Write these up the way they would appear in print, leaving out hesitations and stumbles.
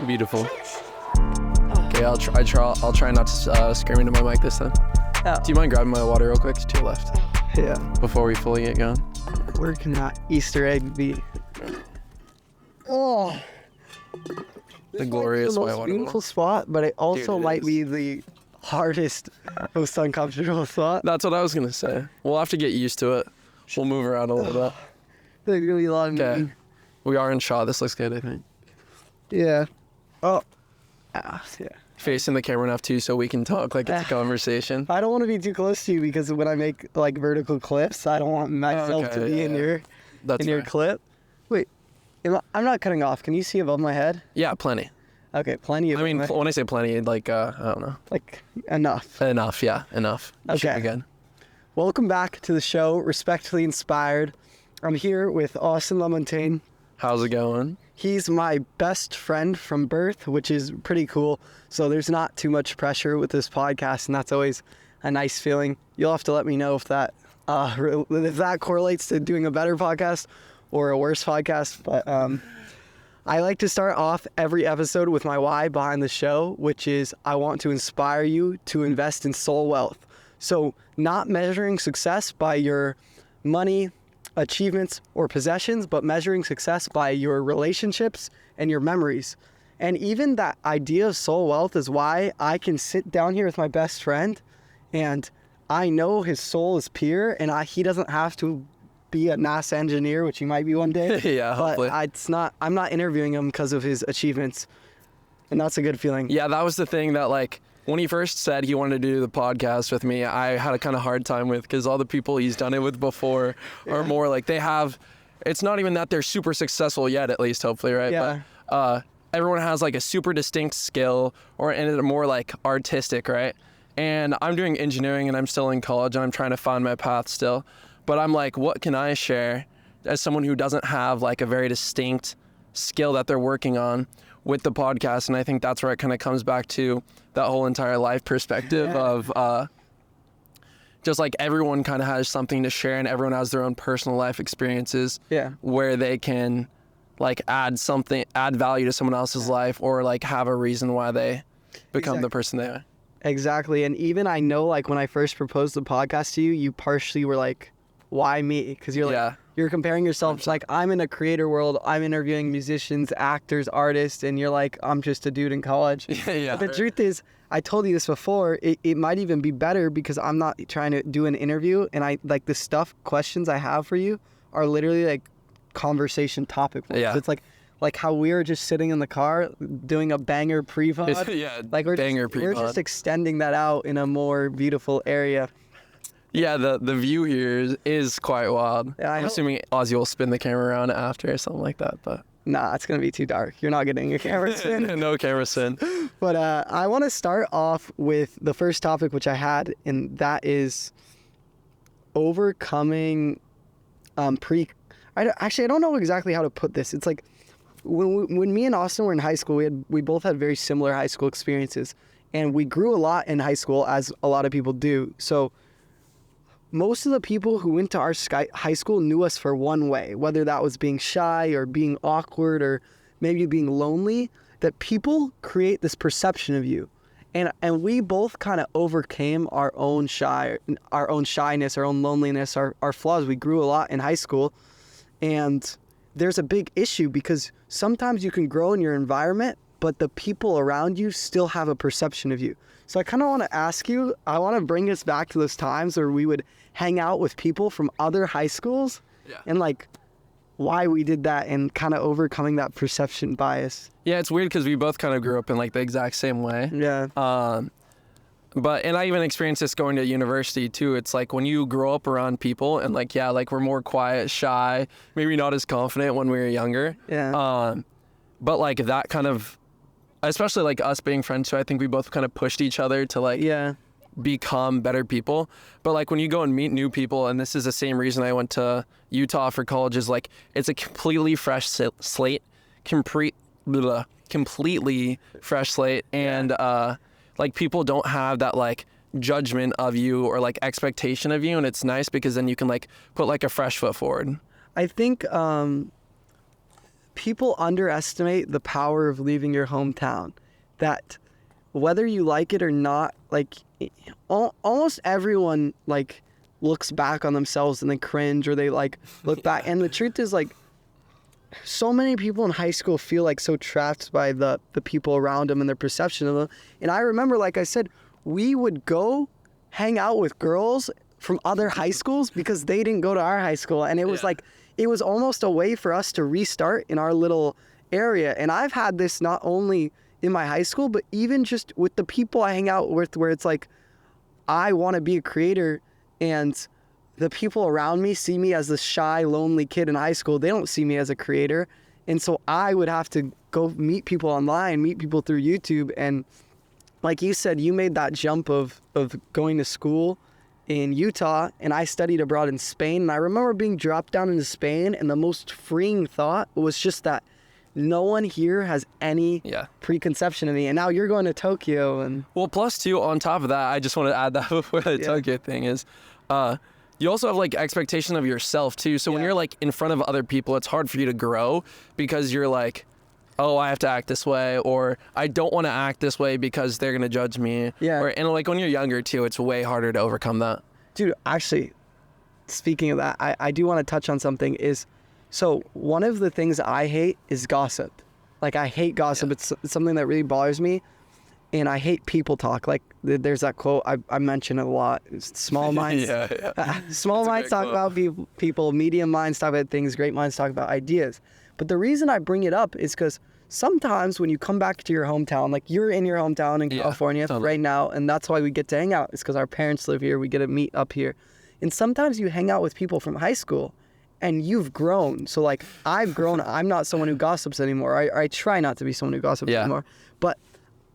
Beautiful. Okay, I'll try not to scream into my mic this time. Oh. Do you mind grabbing my water real quick to your left? Yeah. Before we fully get going. Where can that Easter egg be? Oh. The glorious the white most water beautiful bottle. spot, but it also Dude, it might is. be the hardest, most uncomfortable spot. That's what I was gonna say. We'll have to get used to it. We'll move around a little bit. There's gonna be a lot of Okay. moving. We are in shot. This looks good, I think. Yeah. Oh. Yeah. Facing the camera enough too, so we can talk like it's a conversation. I don't want to be too close to you because when I make like vertical clips, I don't want myself Okay, to be in yeah. your That's your fair. clip. Wait, I'm not cutting off. Can you see above my head? Yeah, plenty. Okay, plenty of. I mean, when I say plenty, like I don't know. like enough. Enough. Yeah, enough. You should Okay. be good. Welcome back to the show, Respectfully Inspired. I'm here with Austin LaMontagne. How's it going? He's my best friend from birth, which is pretty cool. So there's not too much pressure with this podcast, and that's always a nice feeling. You'll have to let me know if that correlates to doing a better podcast or a worse podcast. But I like to start off every episode with my why behind the show, which is I want to inspire you to invest in soul wealth. So not measuring success by your money, achievements, or possessions, but measuring success by your relationships and your memories. And even that idea of soul wealth is why I can sit down here with my best friend and I know his soul is pure and he doesn't have to be a NASA engineer, which he might be one day. Yeah, hopefully. But I'm not interviewing him because of his achievements. And that's a good feeling. Yeah, that was the thing that like when he first said he wanted to do the podcast with me, I had a kind of hard time with because all the people he's done it with before are more like it's not even that they're super successful yet, at least hopefully, right? Yeah. But everyone has like a super distinct skill and it's more like artistic, right? And I'm doing engineering and I'm still in college and I'm trying to find my path still. But I'm like, what can I share as someone who doesn't have like a very distinct skill that they're working on with the podcast? And I think that's where it kind of comes back to that whole entire life perspective of just like everyone kind of has something to share and everyone has their own personal life experiences where they can like add value to someone else's life or like have a reason why they become the person they are. Exactly. And even I know like when I first proposed the podcast to you, you partially were like, why me? Because you're like, you're comparing yourself to like, I'm in a creator world, I'm interviewing musicians, actors, artists, and you're like, I'm just a dude in college. Yeah. But the truth is, I told you this before, it might even be better because I'm not trying to do an interview and I like the questions I have for you are literally like conversation topic. Yeah. It's like how we were just sitting in the car doing a banger pre-pod. Yeah, like we're pre-pod. just extending that out in a more beautiful area. Yeah, the view here is quite wild. Yeah, I'm assuming Ozzy will spin the camera around after or something like that, but nah, it's gonna be too dark. You're not getting a camera spin. no camera spin. But I want to start off with the first topic which I had, and that is overcoming I don't know exactly how to put this. It's like when me and Austin were in high school, we both had very similar high school experiences, and we grew a lot in high school, as a lot of people do. So most of the people who went to our high school knew us for one way, whether that was being shy or being awkward or maybe being lonely, that people create this perception of you. And we both kind of overcame our own shyness, our own loneliness, our flaws. We grew a lot in high school. And there's a big issue because sometimes you can grow in your environment, but the people around you still have a perception of you. So I kind of want to ask you, I want to bring us back to those times where we would hang out with people from other high schools and like why we did that and kind of overcoming that perception bias. Yeah, it's weird because we both kind of grew up in like the exact same way. Yeah. And I even experienced this going to university too. It's like when you grow up around people and like, like we're more quiet, shy, maybe not as confident when we were younger. Yeah. But like that kind of, especially like us being friends too, I think we both kind of pushed each other to like become better people. But like when you go and meet new people, and this is the same reason I went to Utah for college, is like it's a completely fresh slate, completely fresh slate. And like people don't have that like judgment of you or like expectation of you, and it's nice because then you can like put like a fresh foot forward. I think people underestimate the power of leaving your hometown. That whether you like it or not, like almost everyone like looks back on themselves and they cringe, or they like look back. And the truth is, like, so many people in high school feel like so trapped by the people around them and their perception of them. And I remember, like I said, we would go hang out with girls from other high schools because they didn't go to our high school. And it was like, it was almost a way for us to restart in our little area. And I've had this not only in my high school, but even just with the people I hang out with, where it's like, I want to be a creator, and the people around me see me as this shy, lonely kid in high school. They don't see me as a creator. And so I would have to go meet people online, meet people through YouTube. And like you said, you made that jump of going to school in Utah, and I studied abroad in Spain. And I remember being dropped down into Spain, and the most freeing thought was just that no one here has any preconception of me. And now you're going to Tokyo. And well, plus too, on top of that, I just want to add that before the Tokyo thing is, you also have like expectation of yourself too. So when you're like in front of other people, it's hard for you to grow because you're like, oh, I have to act this way, or I don't want to act this way because they're going to judge me. Yeah. And like when you're younger too, it's way harder to overcome that. Dude, actually, speaking of that, I do want to touch on something. So one of the things I hate is gossip. Like, I hate gossip. It's something that really bothers me. And I hate people talk. Like, there's that quote, I mention it a lot. Small minds. Small minds talk about people. Medium minds talk about things. Great minds talk about ideas. But the reason I bring it up is because sometimes when you come back to your hometown, like you're in your hometown in California right now, and that's why we get to hang out. It's because our parents live here. We get to meet up here. And sometimes you hang out with people from high school, and you've grown. So like, I've grown. I'm not someone who gossips anymore. I try not to be someone who gossips anymore. But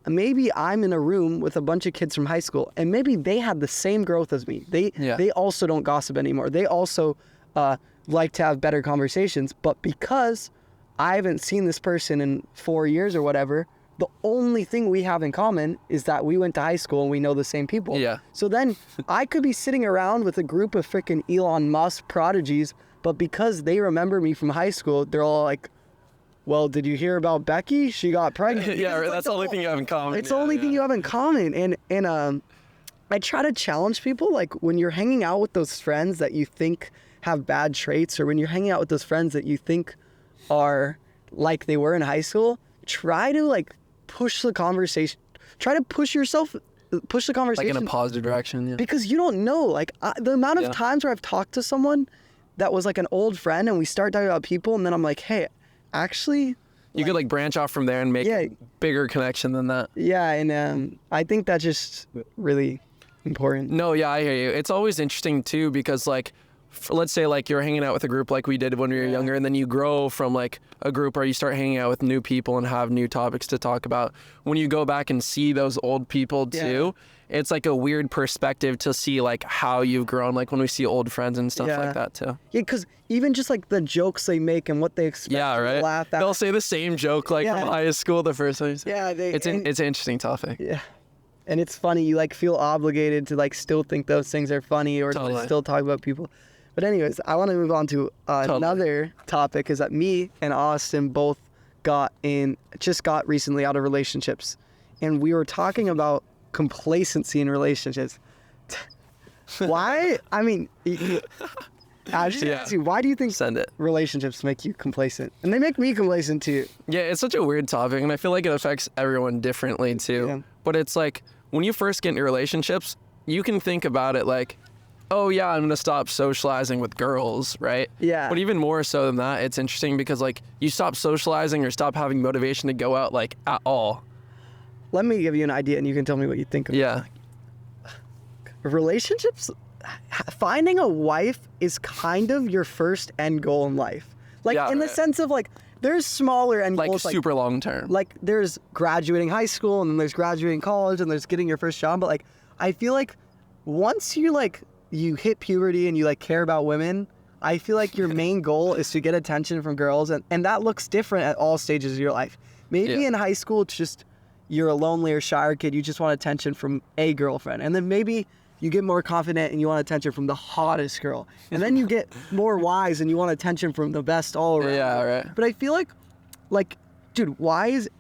maybe I'm in a room with a bunch of kids from high school, and maybe they had the same growth as me. They also don't gossip anymore. They also like to have better conversations. But because I haven't seen this person in 4 years or whatever, the only thing we have in common is that we went to high school and we know the same people. Yeah. So then I could be sitting around with a group of freaking Elon Musk prodigies, but because they remember me from high school, they're all like, well, did you hear about Becky? She got pregnant. That's the only thing you have in common. It's the only thing you have in common. And I try to challenge people, like, when you're hanging out with those friends that you think have bad traits, or when you're hanging out with those friends that you think are like they were in high school, try to like push the conversation. Try to push the conversation. Like in a positive direction. Yeah. Because you don't know, like, the amount of times where I've talked to someone that was like an old friend, and we start talking about people, and then I'm like, hey, actually, you could like branch off from there and make a bigger connection than that. Yeah, and I think that's just really important. No, yeah, I hear you. It's always interesting too, because like, let's say like you're hanging out with a group like we did when we were younger, and then you grow from like a group where you start hanging out with new people and have new topics to talk about. When you go back and see those old people too, it's like a weird perspective to see like how you've grown, like when we see old friends and stuff like that too. Yeah, because even just like the jokes they make and what they expect to laugh at. They'll say the same joke like from high school the first time. Yeah, it's an interesting topic. Yeah. And it's funny, you like feel obligated to like still think those things are funny, or to still talk about people. But anyways, I want to move on to another topic, is that me and Austin both just got recently out of relationships. And we were talking about complacency in relationships. Why? I mean, actually, why do you think relationships make you complacent? And they make me complacent too. Yeah, it's such a weird topic, and I feel like it affects everyone differently too. Yeah. But it's like, when you first get into relationships, you can think about it like, oh yeah, I'm gonna stop socializing with girls, right? Yeah. But even more so than that, it's interesting because like you stop socializing or stop having motivation to go out like at all. Let me give you an idea, and you can tell me what you think of it. Yeah. Relationships, finding a wife is kind of your first end goal in life. Like, in the sense of like, there's smaller end goals. Like super long term. Like there's graduating high school, and then there's graduating college, and there's getting your first job. But like, I feel like once you hit puberty and you like care about women, I feel like your main goal is to get attention from girls, and that looks different at all stages of your life. Maybe in high school, it's just you're a lonely or shyer kid, you just want attention from a girlfriend. And then maybe you get more confident and you want attention from the hottest girl. And then you get more wise and you want attention from the best all around. Yeah, right. But I feel like like, dude, why is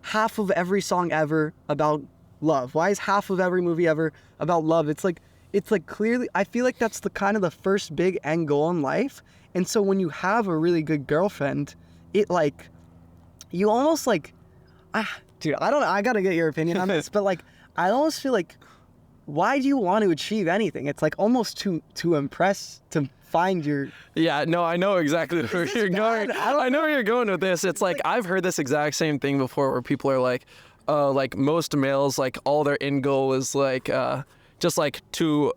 half of every song ever about love? Why is half of every movie ever about love? It's like clearly, I feel like that's the kind of the first big end goal in life. And so when you have a really good girlfriend, it like, you almost like, dude, I don't know, I gotta get your opinion on this, but like, I almost feel like, why do you want to achieve anything? It's like almost to impress, to find your... Yeah, no, I know exactly where you're going. I know where you're going with this. It's like, I've heard this exact same thing before where people are like most males, like all their end goal is like, just like to,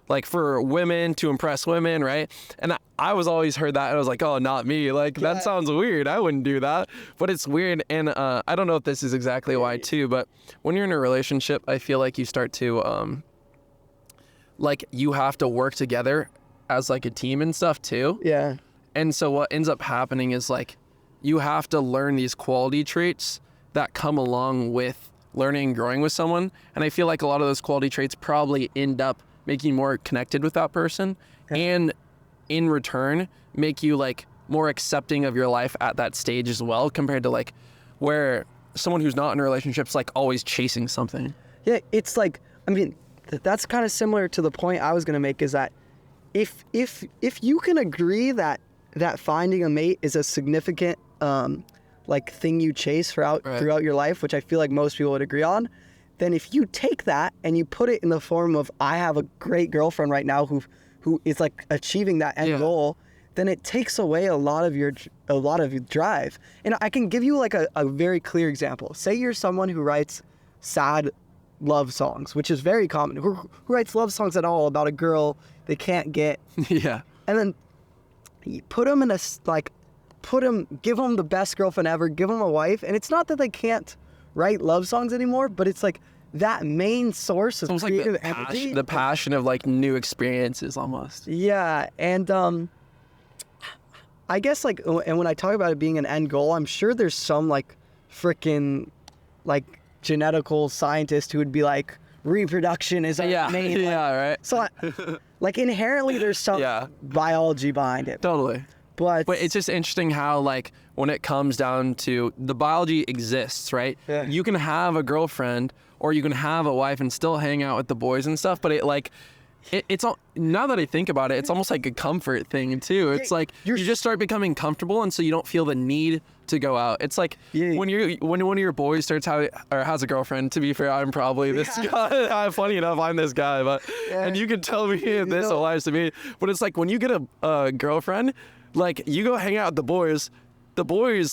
like for women, to impress women, right? And I was always heard that and I was like, oh, not me. Like, that sounds weird. I wouldn't do that. But it's weird. And I don't know if this is exactly why too, but when you're in a relationship, I feel like you start to, like you have to work together as like a team and stuff too. Yeah. And so what ends up happening is like, you have to learn these quality traits that come along with learning and growing with someone. And I feel like a lot of those quality traits probably end up making you more connected with that person, and in return make you like more accepting of your life at that stage as well, compared to like where someone who's not in a relationship is like always chasing something. Yeah, it's like, I mean, that's kind of similar to the point I was gonna make, is that if you can agree that finding a mate is a significant like thing you chase throughout your life, which I feel like most people would agree on, then if you take that and you put it in the form of, I have a great girlfriend right now who is like achieving that end goal, then it takes away a lot of your drive. And I can give you like a very clear example. Say you're someone who writes sad love songs, which is very common. Who writes love songs at all about a girl they can't get? Yeah. And then you put them in give them the best girlfriend ever, give them a wife, and it's not that they can't write love songs anymore, but it's like that main source of creative empathy. The passion of like new experiences almost. Yeah, and I guess like, and when I talk about it being an end goal, I'm sure there's some like freaking like genetical scientist who would be like, reproduction is our main. Like, yeah, right. So like inherently there's some biology behind it. Totally. But it's just interesting how, like, when it comes down to the biology exists, right? Yeah. You can have a girlfriend or you can have a wife and still hang out with the boys and stuff, but it's all, now that I think about it, it's almost like a comfort thing too. It's like you just start becoming comfortable, and so you don't feel the need to go out. It's like when one of your boys starts has a girlfriend. To be fair, I'm probably this guy. Funny enough, I'm this guy, but and you can tell me this applies to me. But it's like when you get a girlfriend, like you go hang out with the boys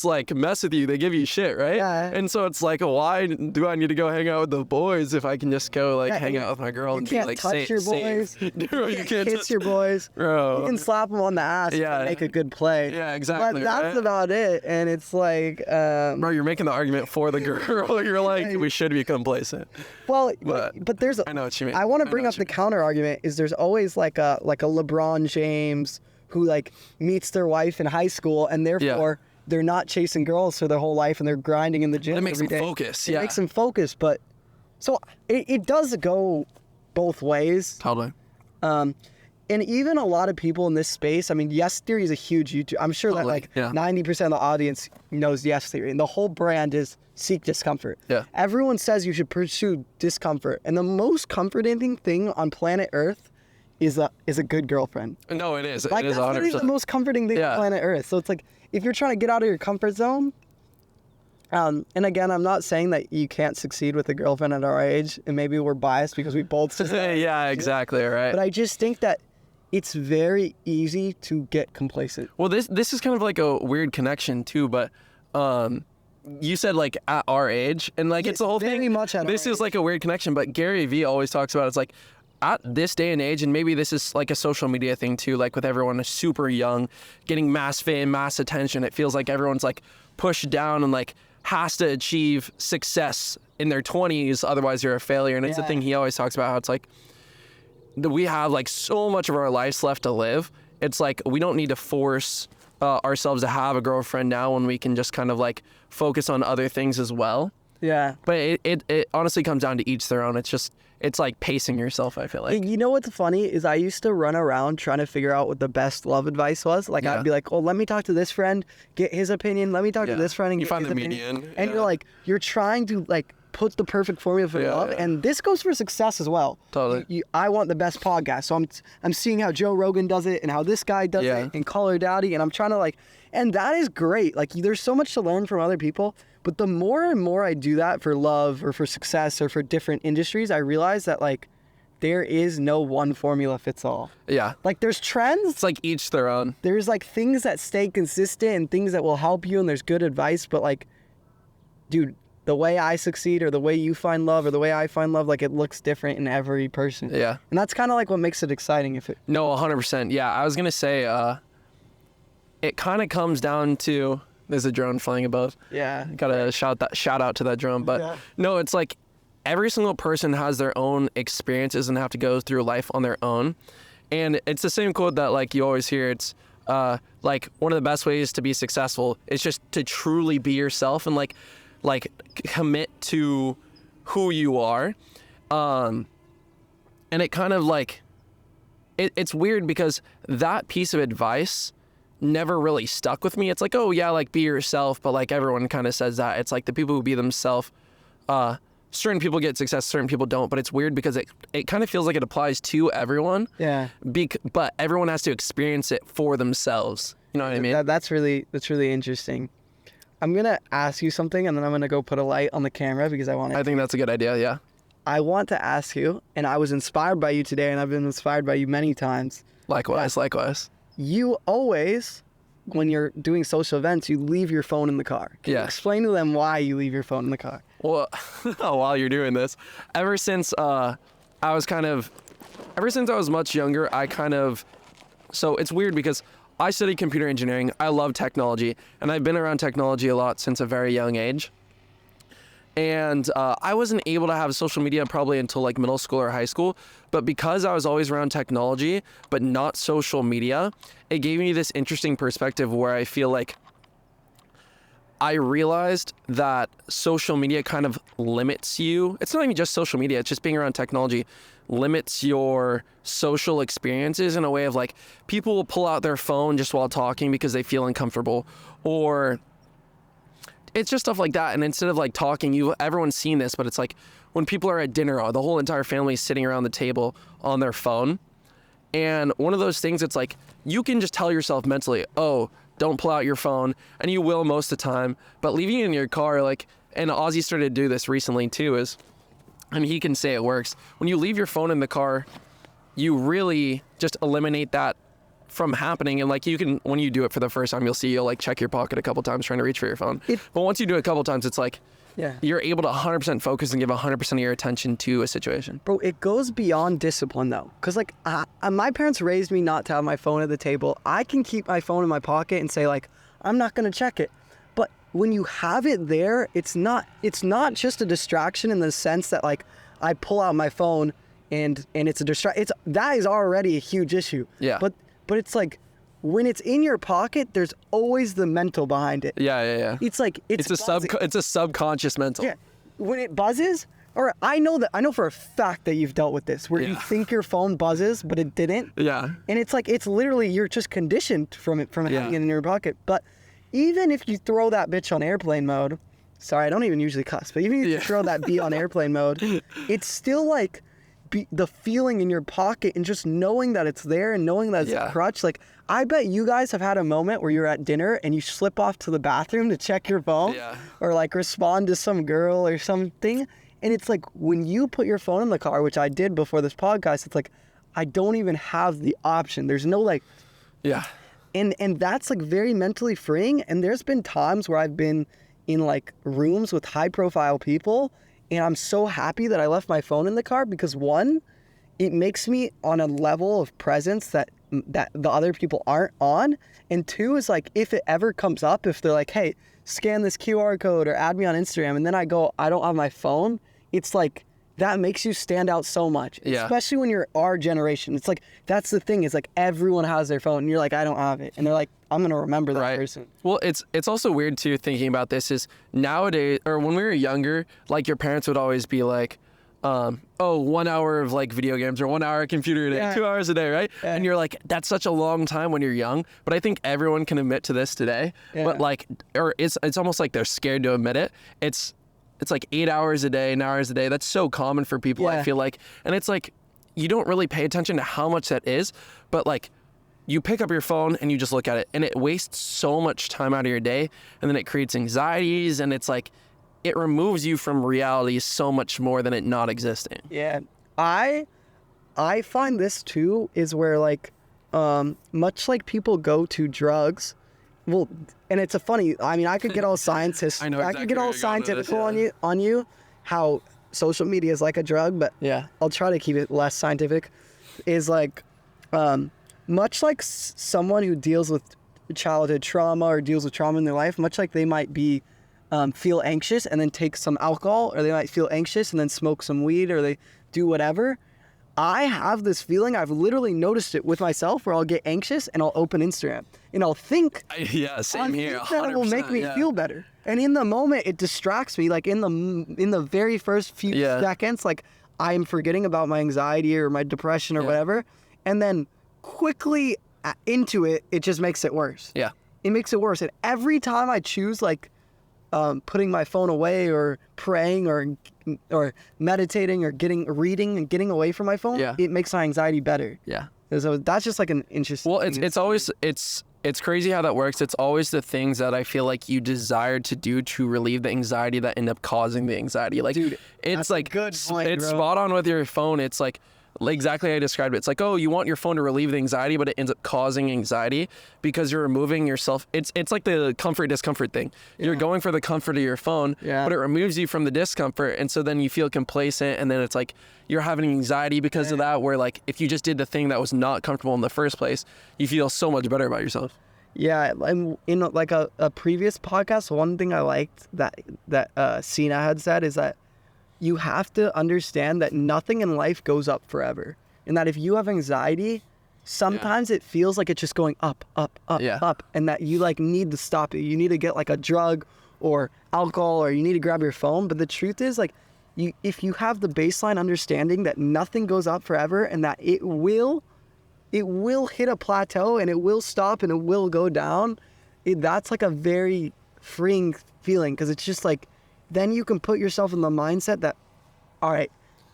like mess with you, they give you shit, right? Yeah. And so it's like, why do I need to go hang out with the boys if I can just go like hang out with my girl and be like touch your boys. You can't kiss your boys. Bro. You can slap them on the ass and make a good play. Yeah, exactly. But that's about it. And it's like bro, you're making the argument for the girl. You're like, we should be complacent. Well, but there's I know what you mean. I want to bring up the counter argument, is there's always like a LeBron James who like meets their wife in high school, and therefore they're not chasing girls for their whole life, and they're grinding in the gym every day. It makes them focus. It makes them focus, but so it does go both ways. Totally. And even a lot of people in this space, I mean, Yes Theory is a huge YouTube. I'm sure that like 90% of the audience knows Yes Theory, and the whole brand is seek discomfort. Yeah. Everyone says you should pursue discomfort, and the most comforting thing on planet Earth is a good girlfriend. No, it is. Like, it is that's 100%. the most comforting thing on planet Earth. So it's like, if you're trying to get out of your comfort zone, and again, I'm not saying that you can't succeed with a girlfriend at our age, and maybe we're biased because we both yeah, exactly, right. But I just think that it's very easy to get complacent. Well, this is kind of like a weird connection too, but you said like at our age, and like it's the whole very thing. Much at this our is age. like a weird connection, but Gary Vee always talks about it's like at this day and age, and maybe this is like a social media thing too, like with everyone super young, getting mass fame, mass attention, it feels like everyone's like pushed down and like has to achieve success in their 20s, otherwise you're a failure. And it's the thing he always talks about, how it's like we have like so much of our lives left to live. It's like we don't need to force ourselves to have a girlfriend now when we can just kind of like focus on other things as well. Yeah. But it honestly comes down to each their own. It's like pacing yourself, I feel like. You know what's funny is I used to run around trying to figure out what the best love advice was. Like Yeah. I'd be like, oh, let me talk to this friend, get his opinion. Let me talk to Yeah. this friend and You get find his the opinion. median, And yeah. you're like, you're trying to like put the perfect formula for Yeah, love. yeah. And this goes for success as well. Totally. I want the best podcast. So I'm seeing how Joe Rogan does it and how this guy does Yeah. it and Call Her Daddy. And I'm trying to like, and that is great. Like there's so much to learn from other people. But the more and more I do that for love or for success or for different industries, I realize that like there is no one formula fits all. Yeah. Like there's trends. It's like each their own. There's like things that stay consistent and things that will help you and there's good advice. But like, dude, the way I succeed or the way you find love or the way I find love, like it looks different in every person. Yeah. And that's kind of like what makes it exciting. No, 100%. Yeah, I was going to say it kind of comes down to, there's a drone flying above. Yeah. Gotta shout out to that drone. But Yeah. no, it's like every single person has their own experiences and have to go through life on their own. And it's the same quote that like you always hear. It's like one of the best ways to be successful is just to truly be yourself and like commit to who you are. And it kind of like, it's weird because that piece of advice never really stuck with me. It's like, oh yeah, like be yourself, but like everyone kind of says that. It's like the people who be themselves, certain people get success, certain people don't, but it's weird because it kind of feels like it applies to everyone. Yeah. But everyone has to experience it for themselves. You know what I mean? That's really interesting. I'm going to ask you something and then I'm going to go put a light on the camera because I think that's a good idea, yeah. I want to ask you, and I was inspired by you today and I've been inspired by you many times. Likewise. You always, when you're doing social events, you leave your phone in the car. Can you Yeah. explain to them why you leave your phone in the car? Well, while you're doing this, ever since I was much younger, so it's weird because I studied computer engineering. I love technology, and I've been around technology a lot since a very young age. And I wasn't able to have social media probably until like middle school or high school. But because I was always around technology, but not social media, it gave me this interesting perspective where I feel like I realized that social media kind of limits you. It's not even just social media, it's just being around technology limits your social experiences in a way of like people will pull out their phone just while talking because they feel uncomfortable, or it's just stuff like that. And instead of like talking, everyone's seen this, but it's like when people are at dinner, the whole entire family is sitting around the table on their phone. And one of those things, it's like you can just tell yourself mentally, oh, don't pull out your phone, and you will most of the time. But leaving it in your car, like, and Ozzy started to do this recently too, and he can say it works. When you leave your phone in the car, you really just eliminate that from happening. And like you can, when you do it for the first time, you'll like check your pocket a couple times trying to reach for your phone. But once you do it a couple times, it's like, Yeah. you're able to 100% focus and give 100% of your attention to a situation. Bro, it goes beyond discipline though. Because like my parents raised me not to have my phone at the table. I can keep my phone in my pocket and say like, I'm not going to check it. But when you have it there, it's not just a distraction in the sense that like I pull out my phone and it's a distraction. That is already a huge issue. Yeah. But it's like when it's in your pocket, there's always the mental behind it. Yeah. It's like It's a subconscious mental. yeah. When it buzzes, or I know for a fact that you've dealt with this, where you Yeah. think your phone buzzes, but it didn't. Yeah. And it's like, it's literally, you're just conditioned from having Yeah. it in your pocket. But even if you throw that bitch on airplane mode, sorry, I don't even usually cuss, but even if you throw that B on airplane mode, it's still like the feeling in your pocket and just knowing that it's there and knowing that it's a crutch. Like, I bet you guys have had a moment where you're at dinner and you slip off to the bathroom to check your phone or like respond to some girl or something. And it's like when you put your phone in the car, which I did before this podcast, it's like, I don't even have the option. There's no like, and that's like very mentally freeing. And there's been times where I've been in like rooms with high profile people and I'm so happy that I left my phone in the car because one, it makes me on a level of presence that the other people aren't on. And two is like, if it ever comes up, if they're like, hey, scan this QR code or add me on Instagram, and then I go, I don't have my phone, it's like that makes you stand out so much. Yeah. Especially when you're our generation. It's like, that's the thing. It's like everyone has their phone and you're like, I don't have it. And they're like, I'm going to remember that person. Well, it's also weird too, thinking about this, is nowadays, or when we were younger, like your parents would always be like, 1 hour of like video games or 1 hour of computer a day, 2 hours a day, right? Yeah. And you're like, that's such a long time when you're young. But I think everyone can admit to this today. Yeah. But like, or it's almost like they're scared to admit it. It's like 8 hours a day, 9 hours a day. That's so common for people, I feel like. And it's like, you don't really pay attention to how much that is, but like, you pick up your phone and you just look at it, and it wastes so much time out of your day, and then it creates anxieties, and it's like, it removes you from reality so much more than it not existing. Yeah. I find this too is where like, much like people go to drugs, well, and it's I could get all scientists, I know exactly I could get where all you're going with scientific this, on you, how social media is like a drug, but I'll try to keep it less scientific, is like, much like someone who deals with childhood trauma or deals with trauma in their life, much like they might be feel anxious and then take some alcohol, or they might feel anxious and then smoke some weed, or they do whatever. I have this feeling, I've literally noticed it with myself, where I'll get anxious and I'll open Instagram and I'll think, Same here. that will make me feel better. And in the moment, it distracts me. Like in the very first few seconds, like I'm forgetting about my anxiety or my depression or whatever, and then quickly into it, it just makes it worse. Yeah. It makes it worse. And every time I choose like putting my phone away or praying or meditating or reading and getting away from my phone, it makes my anxiety better. Yeah. So that's just like an interesting Well, thing. it's crazy how that works. It's always the things that I feel like you desire to do to relieve the anxiety that end up causing the anxiety. Like, dude, it's that's like a good point, it's bro. spot on with your phone. It's like exactly how I described it. It's like, oh, you want your phone to relieve the anxiety, but it ends up causing anxiety because you're removing yourself. It's like the comfort discomfort thing. You're going for the comfort of your phone, but it removes you from the discomfort, and so then you feel complacent, and then it's like you're having anxiety because of that, where like if you just did the thing that was not comfortable in the first place, you feel so much better about yourself. Yeah, and in like a previous podcast, one thing I liked that Sina had said is that you have to understand that nothing in life goes up forever, and that if you have anxiety, sometimes it feels like it's just going up, up, up, up, and that you like need to stop it. You need to get like a drug or alcohol, or you need to grab your phone. But the truth is, like, if you have the baseline understanding that nothing goes up forever, and that it will hit a plateau and it will stop and it will go down, that's like a very freeing feeling, because it's just like, then you can put yourself in the mindset that, all right,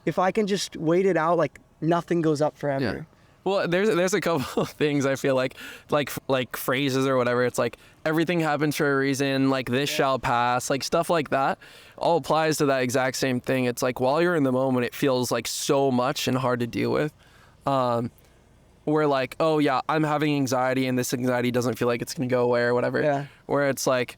if I can just wait it out, like nothing goes up forever. Yeah. Well, there's a couple of things I feel like phrases or whatever. It's like, everything happens for a reason, like this shall pass, like stuff like that all applies to that exact same thing. It's like, while you're in the moment, it feels like so much and hard to deal with. Where like, oh yeah, I'm having anxiety and this anxiety doesn't feel like it's gonna go away or whatever. Yeah. Where it's like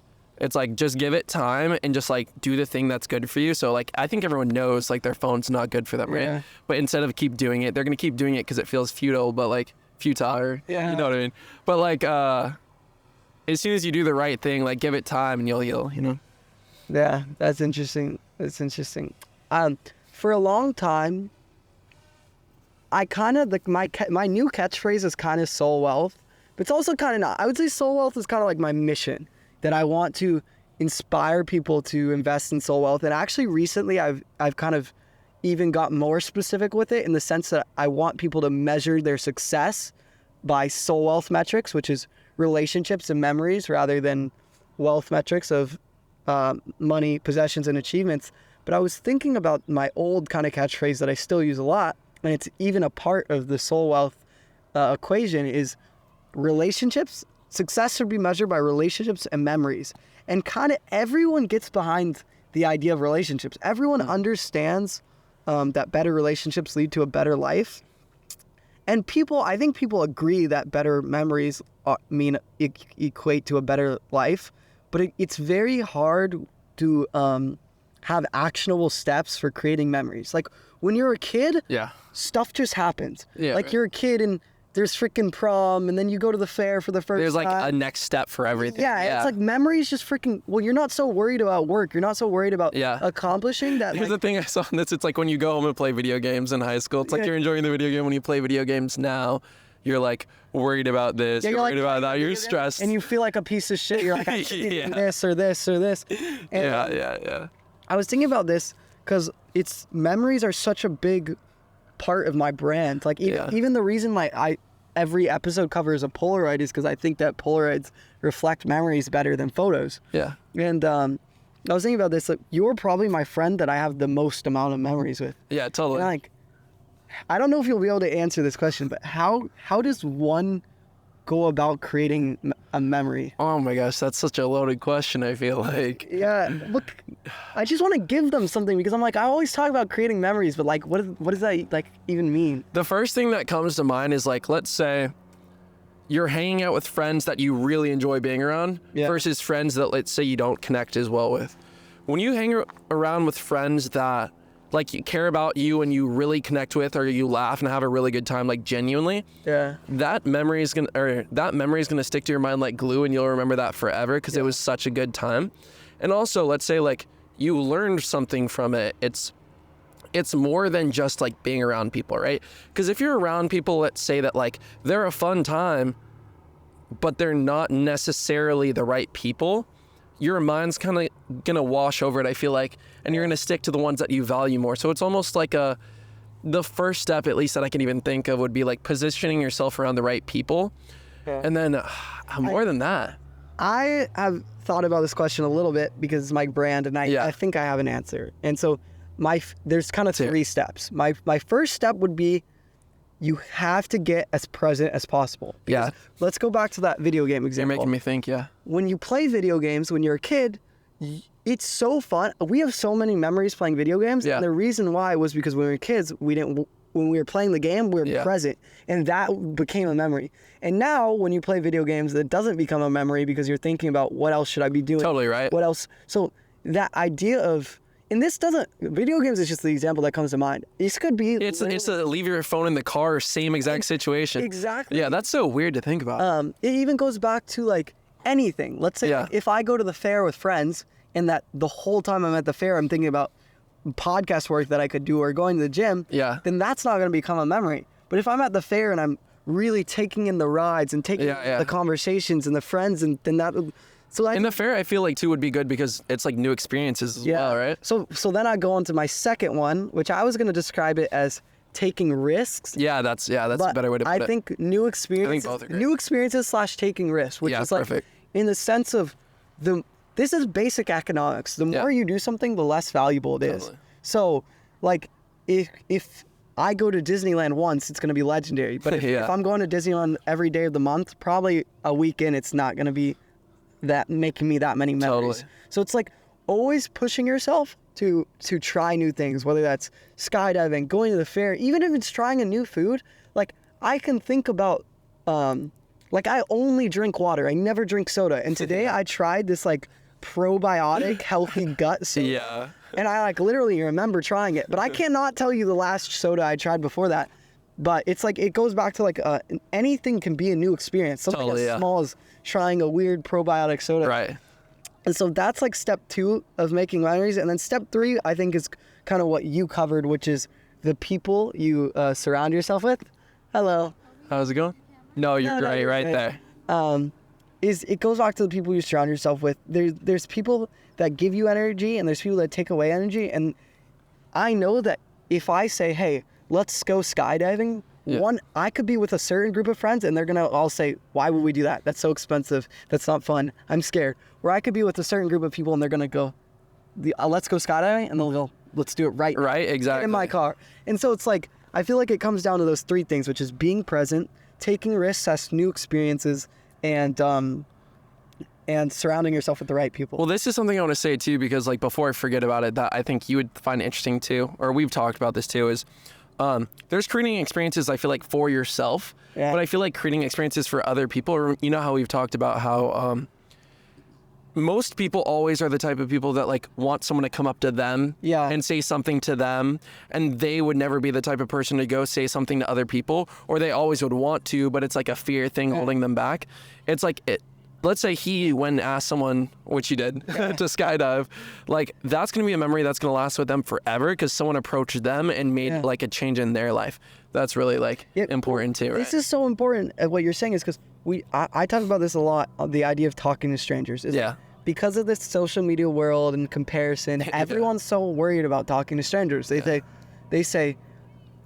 just give it time and just like do the thing that's good for you. So like, I think everyone knows like their phone's not good for them, right? Yeah. But instead of keep doing it, they're gonna keep doing it because it feels futile, but like futile, or you know what I mean? But like, as soon as you do the right thing, like give it time and you'll heal, you know? Yeah, that's interesting. That's interesting. For a long time, I kind of like my new catchphrase is kind of soul wealth, but it's also kind of not. I would say soul wealth is kind of like my mission, that I want to inspire people to invest in soul wealth. And actually recently I've kind of even got more specific with it, in the sense that I want people to measure their success by soul wealth metrics, which is relationships and memories, rather than wealth metrics of money, possessions, and achievements. But I was thinking about my old kind of catchphrase that I still use a lot, and it's even a part of the soul wealth equation, is relationships. Success should be measured by relationships and memories. And kind of everyone gets behind the idea of relationships. Everyone understands that better relationships lead to a better life. And I think people agree that better memories equate to a better life. But it's very hard to have actionable steps for creating memories. Like when you're a kid, stuff just happens. Yeah, like you're a kid there's freaking prom, and then you go to the fair for the first There's like time. a next step for everything. Yeah, it's like memories just freaking. Well, you're not so worried about work. You're not so worried about accomplishing that. Here's the thing I saw in this. It's like when you go home and play video games in high school. It's like you're enjoying the video game. When you play video games now, you're like worried about this. You're worried about that. You're stressed. And you feel like a piece of shit. You're like, I should be doing this or this or this. And yeah. I was thinking about this because memories are such a big part of my brand. Like even the reason every episode cover is a Polaroid is because I think that Polaroids reflect memories better than photos. Yeah. And I was thinking about this. Like, you're probably my friend that I have the most amount of memories with. Yeah, totally. And like, I don't know if you'll be able to answer this question, but how does one go about creating a memory? Oh my gosh, that's such a loaded question, I feel like. Yeah, look, I just want to give them something because I'm like, I always talk about creating memories, but like, what does that like even mean? The first thing that comes to mind is like, let's say you're hanging out with friends that you really enjoy being around versus friends that, let's say, you don't connect as well with. When you hang around with friends that like you care about you and you really connect with, or you laugh and have a really good time, like genuinely, that memory is gonna stick to your mind like glue, and you'll remember that forever because it was such a good time. And also, let's say like you learned something from it. It's more than just like being around people, right? Because if you're around people, let's say that like they're a fun time, but they're not necessarily the right people, your mind's kind of gonna wash over it, I feel like, and you're gonna stick to the ones that you value more. So it's almost like the first step, at least that I can even think of, would be like positioning yourself around the right people. And then more than that. I have thought about this question a little bit because it's my brand, and I think I have an answer. And so there's kind of 3 steps. My first step would be, you have to get as present as possible. Because let's go back to that video game example. You're making me think, When you play video games, when you're a kid, it's so fun. We have so many memories playing video games. And the reason why was because when we were kids, when we were playing the game, we were present. And that became a memory. And now when you play video games, it doesn't become a memory because you're thinking about what else should I be doing? Totally right. What else? So that idea of... And this doesn't... Video games is just the example that comes to mind. This could be... It's a leave your phone in the car, same exact situation. Exactly. Yeah, that's so weird to think about. It even goes back to, like, anything. Let's say like, if I go to the fair with friends, and that the whole time I'm at the fair, I'm thinking about podcast work that I could do or going to the gym, then that's not going to become a memory. But if I'm at the fair and I'm really taking in the rides and taking the conversations and the friends, and then that... So in the fair, I feel like too would be good because it's like new experiences as well, right? So then I go on to my second one, which I was going to describe it as taking risks. Yeah, that's a better way to put it. I think new experiences, / taking risks, which is like perfect. In the sense of this is basic economics. The more you do something, the less valuable it is. So like if I go to Disneyland once, it's going to be legendary. But if I'm going to Disneyland every day of the month, probably a week in, it's not going to be that making me that many memories. Totally. So it's like always pushing yourself to try new things, whether that's skydiving, going to the fair, even if it's trying a new food. Like I can think about like I only drink water. I never drink soda. And today I tried this like probiotic healthy gut soda. And I like literally remember trying it, but I cannot tell you the last soda I tried before that. But it's like, it goes back to like anything can be a new experience. Something as small as trying a weird probiotic soda. Right. And so that's like step 2 of making memories. And then step 3, I think, is kind of what you covered, which is the people you surround yourself with. Hello. How's it going? No, you're right there. It goes back to the people you surround yourself with. There's people that give you energy and there's people that take away energy. And I know that if I say, hey, let's go skydiving, I could be with a certain group of friends and they're going to all say, why would we do that? That's so expensive. That's not fun. I'm scared. Or I could be with a certain group of people and they're going to go, let's go skydiving. And they'll go, let's do it right now. Right, exactly. In my car. And so it's like, I feel like it comes down to those 3 things, which is being present, taking risks as new experiences, and surrounding yourself with the right people. Well, this is something I want to say too, because like before I forget about it, that I think you would find interesting too, or we've talked about this too, is there's creating experiences, I feel like, for yourself, but I feel like creating experiences for other people, or you know how we've talked about how most people always are the type of people that like want someone to come up to them Yeah. and say something to them, and they would never be the type of person to go say something to other people, or they always would want to, but it's like a fear thing holding them back. It's like let's say he went and asked someone, which he did, to skydive, like that's going to be a memory that's going to last with them forever because someone approached them and made like a change in their life. That's really like important too, right? This is so important. What you're saying is because I talk about this a lot, the idea of talking to strangers. Because of this social media world and comparison, everyone's so worried about talking to strangers. They say,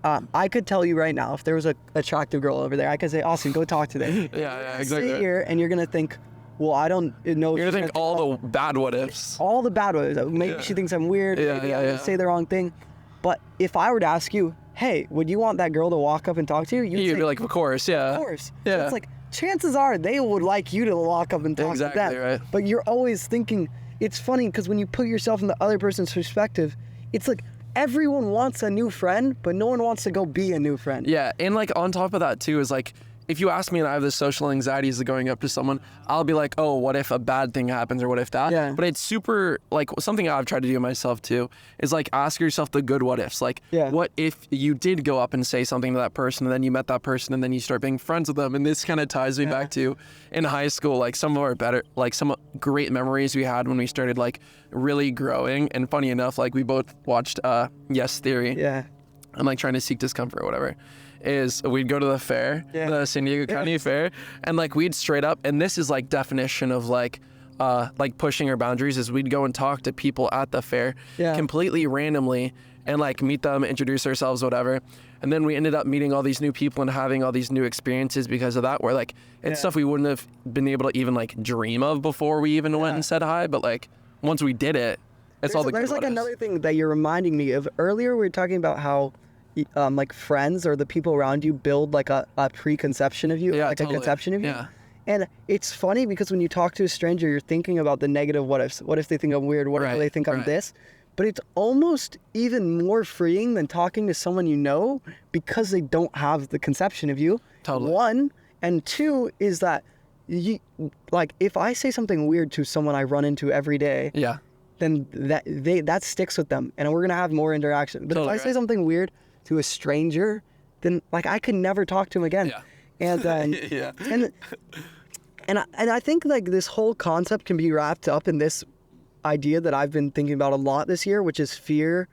I could tell you right now, if there was an attractive girl over there, I could say, Austin, go talk to them. Exactly. Sit here and you're going to think, well, I don't know. You're going to think all the bad what ifs. All the bad what ifs. Maybe she thinks I'm weird. Maybe I'm going to say the wrong thing. But if I were to ask you, hey, would you want that girl to walk up and talk to you? You'd be like, of course, yeah. Of course. So it's like, chances are they would like you to walk up and talk to them. Right. But you're always thinking, it's funny because when you put yourself in the other person's perspective, it's like everyone wants a new friend, but no one wants to go be a new friend. Yeah, and like on top of that too is like, if you ask me and I have the social anxieties of going up to someone, I'll be like, oh, what if a bad thing happens or what if that? Yeah. But it's super, like something I've tried to do myself too, is like ask yourself the good what ifs. Like, what if you did go up and say something to that person and then you met that person and then you start being friends with them? And this kind of ties me back to in high school, like some of our some great memories we had when we started like really growing. And funny enough, like we both watched Yes Theory. Yeah. I'm like trying to seek discomfort or whatever. Is we'd go to the fair, the San Diego County Fair, and like we'd straight up, and this is like definition of like pushing our boundaries, is we'd go and talk to people at the fair completely randomly and like meet them, introduce ourselves, whatever. And then we ended up meeting all these new people and having all these new experiences because of that, where like it's stuff we wouldn't have been able to even like dream of before we even went and said hi. But like once we did it, it's all the good There's like what ifs. another thing that you're reminding me of. Earlier we were talking about how like friends or the people around you build like a preconception of you, like a conception of you. And it's funny because when you talk to a stranger, you're thinking about the negative what ifs. What if they think I'm weird? What if they think I'm this? But it's almost even more freeing than talking to someone you know because they don't have the conception of you. One, and two is that like if I say something weird to someone I run into every day, then that sticks with them and we're gonna have more interaction. But if I say something weird to a stranger, then like I could never talk to him again. And and I think like this whole concept can be wrapped up in this idea that I've been thinking about a lot this year, which is fear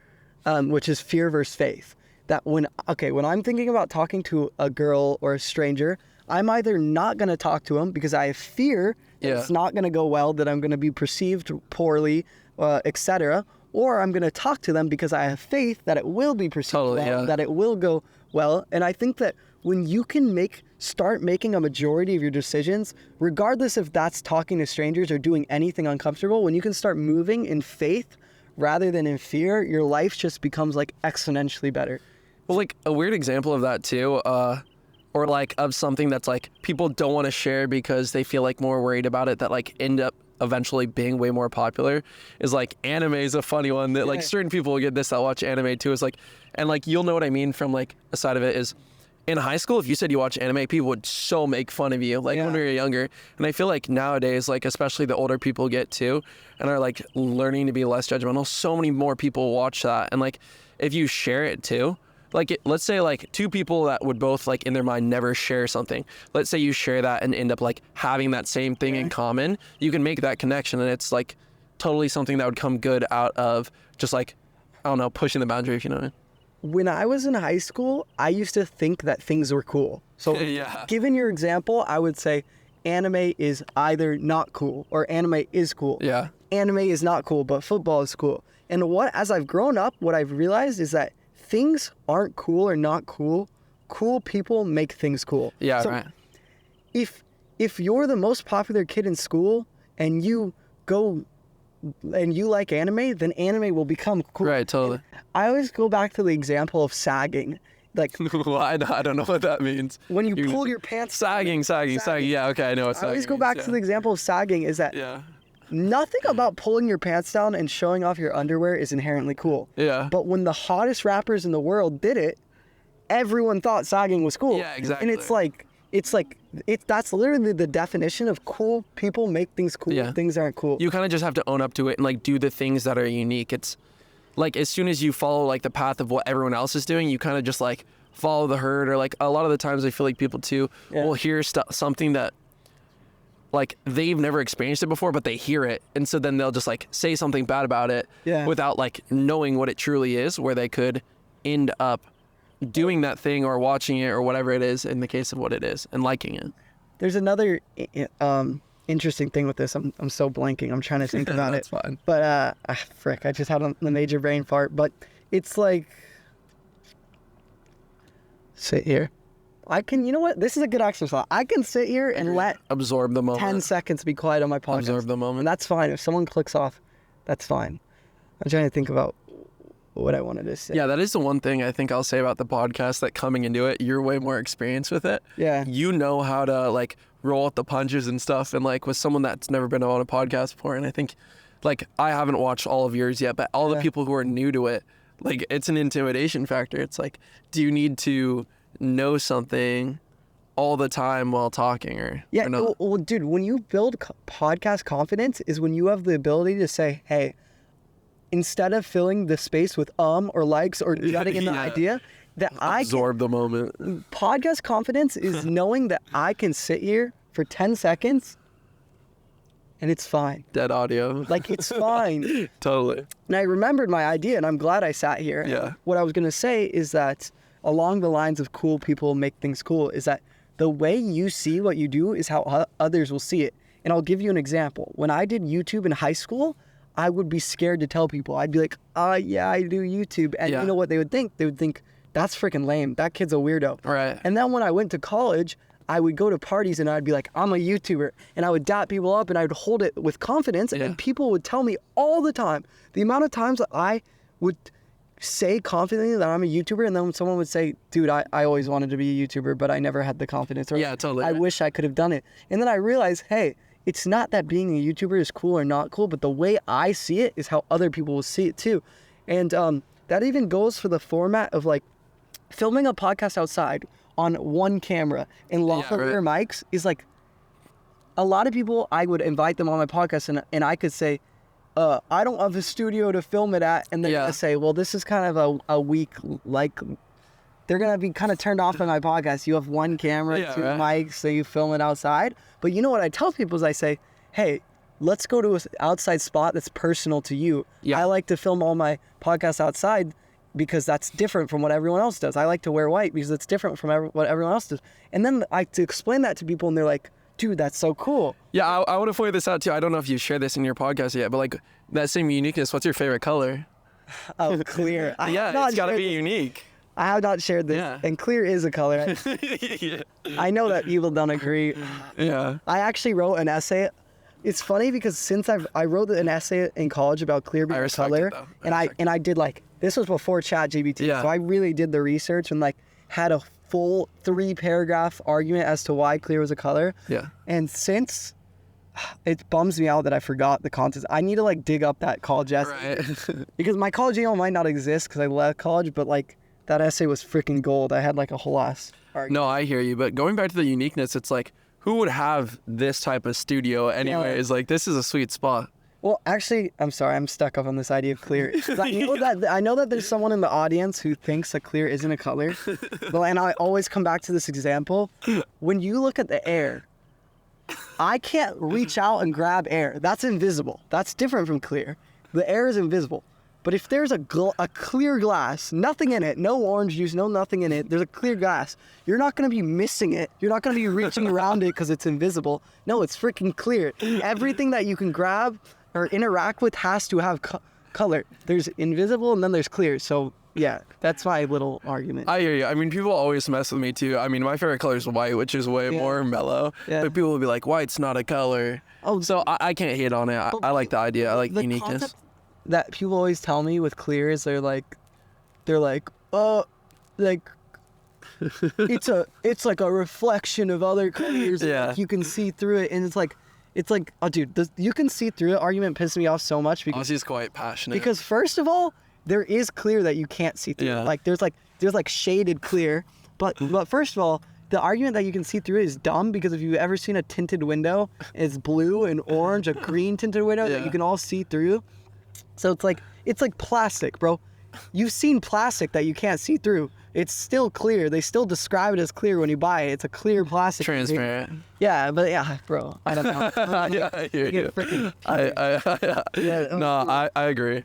versus faith. That when I'm thinking about talking to a girl or a stranger, I'm either not going to talk to him because I have fear that it's not going to go well, that I'm going to be perceived poorly, etc., or I'm going to talk to them because I have faith that it will be perceived well, that it will go well. And I think that when you can start making a majority of your decisions, regardless if that's talking to strangers or doing anything uncomfortable, when you can start moving in faith rather than in fear, your life just becomes like exponentially better. Well, like a weird example of that too, or like of something that's like people don't want to share because they feel like more worried about it, that like end up eventually being way more popular, is like anime is a funny one that like certain people will get this that watch anime too. Is like, and like you'll know what I mean from like a side of it is, in high school, if you said you watch anime, people would so make fun of you, like when we were younger. And I feel like nowadays, like especially the older people get too, and are like learning to be less judgmental, so many more people watch that. And like if you share it too, like let's say like two people that would both like in their mind never share something. Let's say you share that and end up like having that same thing in common. You can make that connection, and it's like totally something that would come good out of just like, I don't know, pushing the boundary, if you know what I mean. When I was in high school, I used to think that things were cool. So given your example, I would say anime is either not cool or anime is cool. Anime is not cool, but football is cool. And as I've grown up, what I've realized is that things aren't cool or not cool. Cool people make things cool. If you're the most popular kid in school and you go and you like anime, then anime will become cool. Right, totally. And I always go back to the example of sagging. Like, well, I don't know what that means. When you pull your pants. Sagging. Yeah, okay, I know what sagging I always go back to the example of sagging is that nothing about pulling your pants down and showing off your underwear is inherently cool. But when the hottest rappers in the world did it, everyone thought sagging was cool. Yeah, exactly. And it's like, it's like that's literally the definition of cool people make things cool. Yeah. Things aren't cool. You kind of just have to own up to it and like do the things that are unique. It's like as soon as you follow like the path of what everyone else is doing, you kind of just like follow the herd. Or like a lot of the times I feel like people too will hear something that like they've never experienced it before, but they hear it, and so then they'll just like say something bad about it without like knowing what it truly is, where they could end up doing that thing or watching it or whatever it is in the case of what it is and liking it. There's another interesting thing with this. I'm so blanking. I'm trying to think about That's it. fine. But frick, I just had a major brain fart. But it's like, sit here. I can, you know what? This is a good exercise. I can sit here and let Absorb the moment. 10 seconds be quiet on my podcast. Absorb the moment. And that's fine. If someone clicks off, that's fine. I'm trying to think about what I wanted to say. Yeah, that is the one thing I think I'll say about the podcast, that coming into it, you're way more experienced with it. Yeah. You know how to like roll with the punches and stuff, and like with someone that's never been on a podcast before. And I think like I haven't watched all of yours yet, but all the people who are new to it, like it's an intimidation factor. It's like, do you need to know something all the time while talking or not? Well, dude, when you build podcast confidence is when you have the ability to say, hey, instead of filling the space with or likes or jutting in the idea, that absorb the moment. Podcast confidence is knowing that I can sit here for 10 seconds and it's fine. Dead audio. Like, it's fine. Totally. And I remembered my idea, and I'm glad I sat here. Yeah. What I was going to say is that along the lines of cool people make things cool is that the way you see what you do is how others will see it. And I'll give you an example. When I did YouTube in high school, I would be scared to tell people. I'd be like, yeah, I do YouTube. And you know what they would think? They would think, that's freaking lame. That kid's a weirdo. Right. And then when I went to college, I would go to parties and I'd be like, I'm a YouTuber. And I would dap people up and I would hold it with confidence. And people would tell me all the time. The amount of times that I would say confidently that I'm a YouTuber, and then someone would say, dude, I always wanted to be a YouTuber, but I never had the confidence. Or totally. I wish I could have done it. And then I realized, hey, it's not that being a YouTuber is cool or not cool, but the way I see it is how other people will see it too. And that even goes for the format of like filming a podcast outside on one camera and lavalier mics is like, a lot of people, I would invite them on my podcast and I could say, I don't have a studio to film it at. And they're going to say, well, this is kind of a weak, like, they're going to be kind of turned off by my podcast. You have one camera, two mics, so you film it outside. But you know what I tell people is I say, hey, let's go to an outside spot that's personal to you. Yeah. I like to film all my podcasts outside because that's different from what everyone else does. I like to wear white because it's different from what everyone else does. And then I to explain that to people and they're like, dude, that's so cool. Yeah, I want to point this out too. I don't know if you shared this in your podcast yet, but like that same uniqueness, what's your favorite color? Oh, clear. It's got to be unique. I have not shared this. Yeah. And clear is a color. I know that people don't agree. Yeah. I actually wrote an essay. It's funny because since I wrote an essay in college about clear being a color, and I did like, this was before ChatGPT, so I really did the research and like had a full 3-paragraph argument as to why clear was a color. Yeah. And since it bums me out that I forgot the content, I need to like dig up that college essay. Right. Because my college email might not exist because I left college, but like that essay was freaking gold. I had like a whole ass argument. No, I hear you. But going back to the uniqueness, it's like, who would have this type of studio anyways? Like, this is a sweet spot. Well, actually, I'm sorry, I'm stuck up on this idea of clear. I know that there's someone in the audience who thinks that clear isn't a color. And I always come back to this example. When you look at the air, I can't reach out and grab air. That's invisible. That's different from clear. The air is invisible. But if there's a clear glass, nothing in it, no orange juice, no nothing in it, there's a clear glass, you're not going to be missing it. You're not going to be reaching around it because it's invisible. No, it's freaking clear. Everything that you can grab or interact with has to have color. There's invisible and then there's clear. So yeah, that's my little argument. I hear you. I mean, people always mess with me too. I mean, my favorite color is white, which is way more mellow. Yeah. But people will be like, white's not a color. Oh, so I can't hate on it. I like the idea. I like the uniqueness. That people always tell me with clear is they're like, oh, like it's like a reflection of other colors. Yeah. Like you can see through it, and it's like, oh, dude, you can see through it argument pisses me off so much because Ozzy's quite passionate. Because first of all, there is clear that you can't see through. Yeah. Like there's like shaded clear, but first of all, the argument that you can see through it is dumb, because if you've ever seen a tinted window, it's blue and orange, a green tinted window that you can all see through. So it's like plastic, bro. You've seen plastic that you can't see through. It's still clear. They still describe it as clear when you buy it. It's a clear plastic. Transparent. Yeah, but yeah, bro. I don't know. Yeah, I hear you. Yeah. No, I agree.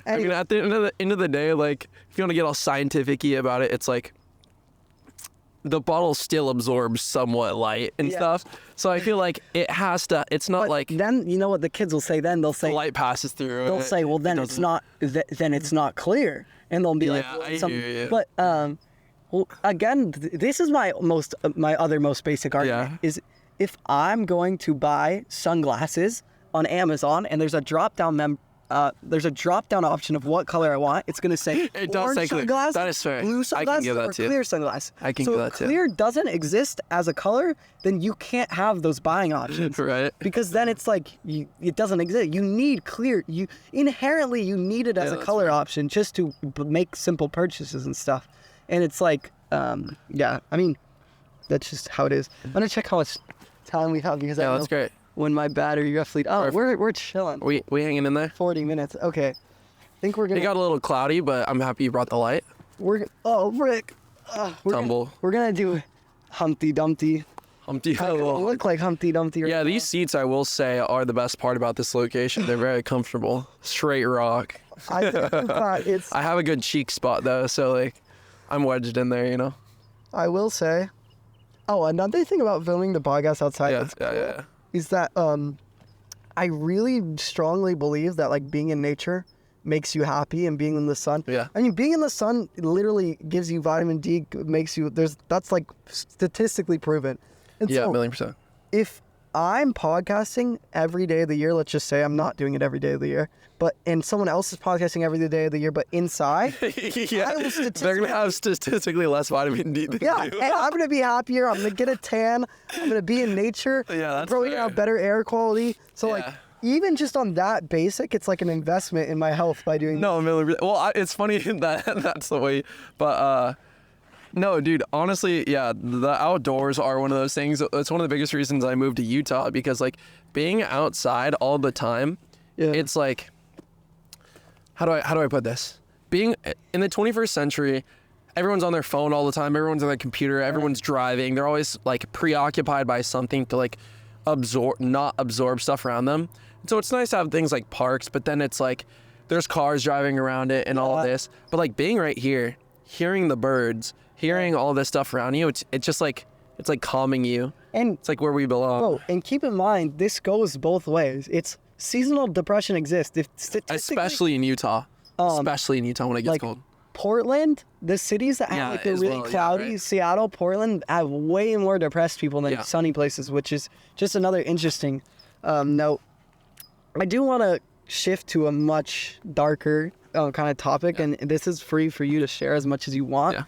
I mean, at the end of the day, like, if you want to get all scientific-y about it, it's like the bottle still absorbs somewhat light and stuff. So I feel like it has to. It's not But like then you know what the kids will say. Then they'll say the light passes through. they'll say, well, then it's not. Then it's not clear, and they'll be like, Yeah, well, I hear you. But well, again, this is my other most basic argument is, if I'm going to buy sunglasses on Amazon and there's a drop down option of what color I want, it's gonna say It does orange say clear. sunglasses, That is fair. blue I sunglasses, can give that or to you. clear sunglasses. I can so give if that to you. clear doesn't exist as a color, then you can't have those buying options. Right. Because then it's like it doesn't exist. You need clear. You inherently need it as a that's color option just to make simple purchases and stuff. And it's like, I mean, that's just how it is. I'm gonna check how much time we have, because I that's know great. when my battery roughly. Oh, we're chilling. We hanging in there? 40 minutes. Okay. I think we're It gonna. got a little cloudy, but I'm happy you brought the light. Rick. Tumble. We're gonna do Humpty Dumpty. Humpty. I look like Humpty Dumpty. Right Yeah, now. these seats, I will say, are the best part about this location. They're very comfortable. Straight rock. I think that it's. I have a good cheek spot though, so like, I'm wedged in there, you know. I will say. Oh, another thing about filming the podcast outside Yeah. is that I really strongly believe that like being in nature makes you happy, and being in the sun. Yeah. I mean, being in the sun literally gives you vitamin D, makes you that's like statistically proven. And Yeah, so 1,000,000%. if I'm podcasting every day of the year, let's just say I'm not doing it every day of the year, and someone else is podcasting every day of the year, but inside, Yeah, I will they're gonna have statistically less vitamin D than yeah, you. and I'm gonna be happier. I'm gonna get a tan. I'm gonna be in nature. Yeah, that's probably fair. have better air quality. So like, Yeah. even just on that basic, it's like an investment in my health by doing. No, well, it's funny that that's the way, but no, dude, honestly, yeah, the outdoors are one of those things. It's one of the biggest reasons I moved to Utah, because like being outside all the time, it's like, how do I put this? Being in the 21st century, everyone's on their phone all the time. Everyone's on their computer. Everyone's driving. They're always like preoccupied by something to like not absorb stuff around them. So it's nice to have things like parks, but then it's like there's cars driving around it and all of this. But like being right here, hearing the birds, hearing all this stuff around you, it's just like, it's like calming you. And It's like where we belong. bro, and keep in mind, this goes both ways. It's seasonal depression exists. If Especially in Utah. Especially in Utah when it gets like cold. Portland, the cities that have Yeah, like the as really well, yeah, cloudy, right. Seattle, Portland have way more depressed people than Yeah. sunny places, which is just another interesting note. I do want to shift to a much darker kind of topic, and this is free for you to share as much as you want. Yeah.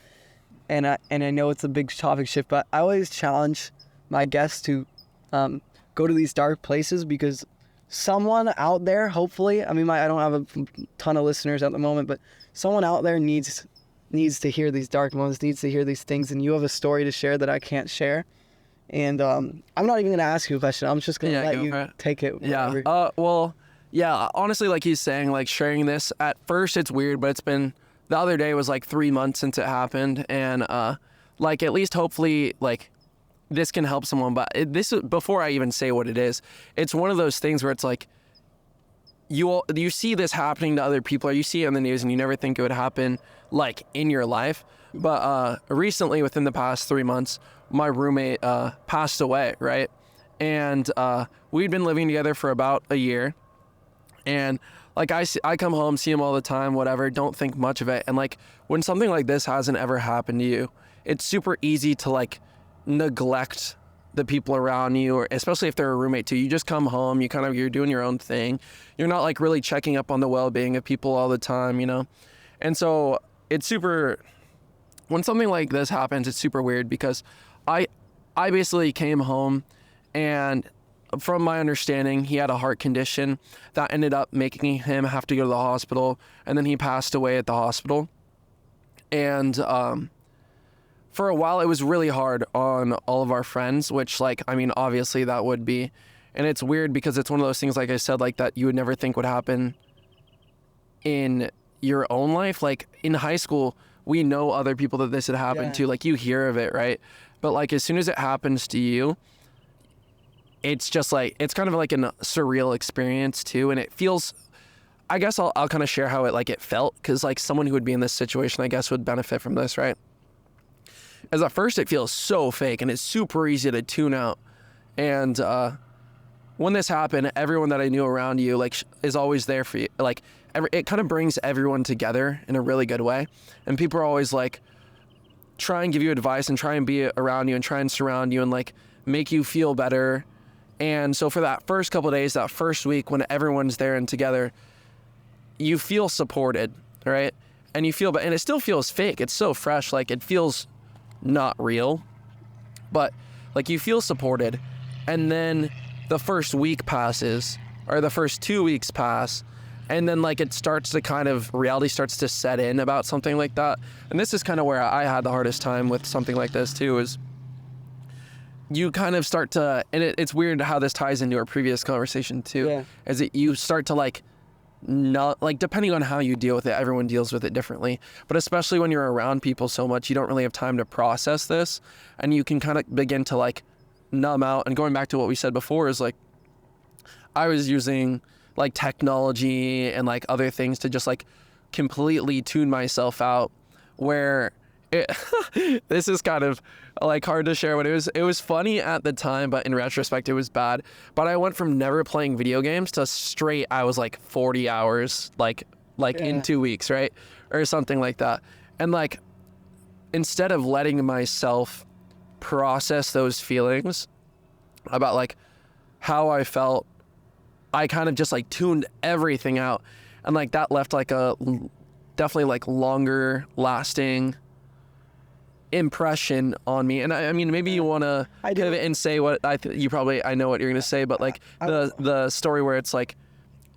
And I know it's a big topic shift, but I always challenge my guests to go to these dark places, because someone out there, hopefully, I mean, I don't have a ton of listeners at the moment, but someone out there needs to hear these dark moments, needs to hear these things, and you have a story to share that I can't share. And I'm not even gonna ask you a question. I'm just gonna let go you for it. take it. Yeah. Wherever. Well, yeah, honestly, like he's saying, like sharing this, at first it's weird, but it's been, the other day was like 3 months since it happened. And like, at least hopefully, like, this can help someone. But this is, before I even say what it is, it's one of those things where it's like, you see this happening to other people, or you see it on the news and you never think it would happen like in your life. But recently, within the past 3 months, my roommate passed away, right? And we'd been living together for about a year. And like I come home, see him all the time, whatever, don't think much of it. And like when something like this hasn't ever happened to you, it's super easy to like neglect the people around you, or especially if they're a roommate too. You just come home, you're doing your own thing. You're not like really checking up on the well-being of people all the time, you know? And so it's super, when something like this happens, it's super weird, because I basically came home, and from my understanding, he had a heart condition that ended up making him have to go to the hospital, and then he passed away at the hospital. And for a while it was really hard on all of our friends, which like, I mean, obviously that would be. And it's weird because it's one of those things, like I said, like that you would never think would happen in your own life. Like in high school, we know other people that this had happened to, like you hear of it, right? But like as soon as it happens to you, it's just like, it's kind of like a surreal experience too. And it feels, I guess I'll kind of share how it felt, because like someone who would be in this situation, I guess, would benefit from this, right? As at first it feels so fake and it's super easy to tune out. And when this happened, everyone that I knew around you like is always there for you. Like it kind of brings everyone together in a really good way. And people are always like try and give you advice and try and be around you and try and surround you and like make you feel better. And so for that first couple of days, that first week, when everyone's there and together, you feel supported, right? And you feel, and it still feels fake. It's so fresh. Like it feels not real, but like you feel supported. And then the first week passes, or the first 2 weeks pass, and then like it starts to kind of, reality starts to set in about something like that. And this is kind of where I had the hardest time with something like this too, is you kind of start to, and it's weird how this ties into our previous conversation too, is that you start to like, not like, depending on how you deal with it, everyone deals with it differently, but especially when you're around people so much, you don't really have time to process this, and you can kind of begin to like numb out. And going back to what we said before is like, I was using like technology and like other things to just like completely tune myself out, where it, this is kind of like hard to share, but it was funny at the time, but in retrospect it was bad. But I went from never playing video games to straight, I was like 40 hours like in 2 weeks, right? Or something like that. And like, instead of letting myself process those feelings about like how I felt, I kind of just like tuned everything out. And like that left like a definitely like longer lasting impression on me. And I mean, maybe you want to pivot and say what I know what you're going to say, but like the story where it's like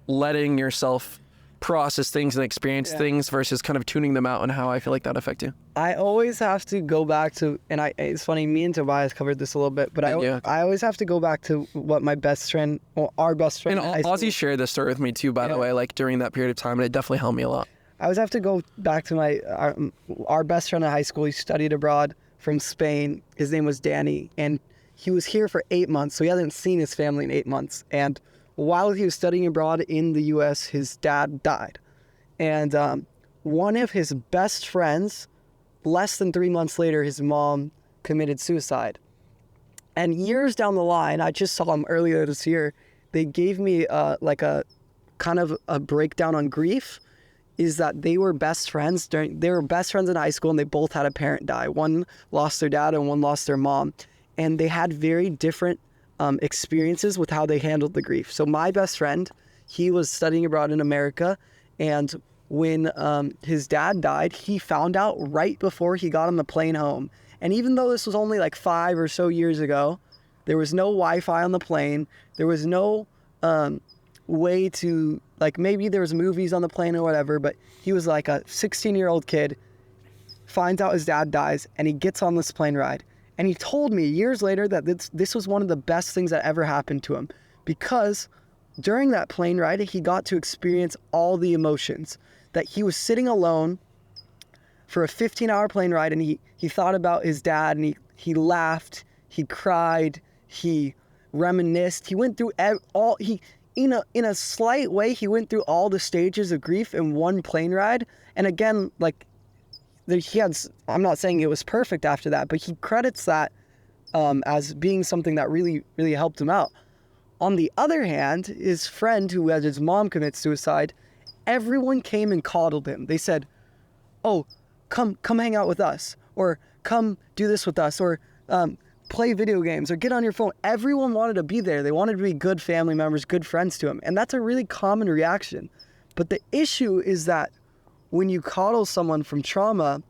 letting yourself process things and experience things versus kind of tuning them out, and how I feel like that affect you. I always have to go back to, and it's funny, me and Tobias covered this a little bit, but I always have to go back to what my best friend, well, our best friend. And Ozzy shared this story with me too, by the way, like during that period of time, and it definitely helped me a lot. I always have to go back to our best friend in high school. He studied abroad from Spain. His name was Danny, and he was here for 8 months, so he hasn't seen his family in 8 months. And while he was studying abroad in the U.S., his dad died. And one of his best friends, less than 3 months later, his mom committed suicide. And years down the line, I just saw him earlier this year, they gave me like a kind of a breakdown on grief, is that they were best friends in high school, and they both had a parent die. One lost their dad and one lost their mom. And they had very different experiences with how they handled the grief. So my best friend, he was studying abroad in America, and when his dad died, he found out right before he got on the plane home. And even though this was only like 5 or so years ago, there was no Wi-Fi on the plane. There was no way to, like, maybe there was movies on the plane or whatever, but he was like a 16-year-old kid, finds out his dad dies, and he gets on this plane ride. And he told me years later that this was one of the best things that ever happened to him, because during that plane ride, he got to experience all the emotions. That he was sitting alone for a 15-hour plane ride, and he thought about his dad, and he laughed, he cried, he reminisced. He went through in a slight way, he went through all the stages of grief in one plane ride. And again, like, I'm not saying it was perfect after that, but he credits that as being something that really, really helped him out. On the other hand, his friend who had his mom commit suicide, everyone came and coddled him. They said, "Oh, come hang out with us," or "Come do this with us," or "Play video games," or "Get on your phone." Everyone wanted to be there. They wanted to be good family members, good friends to him. And that's a really common reaction. But the issue is that when you coddle someone from trauma,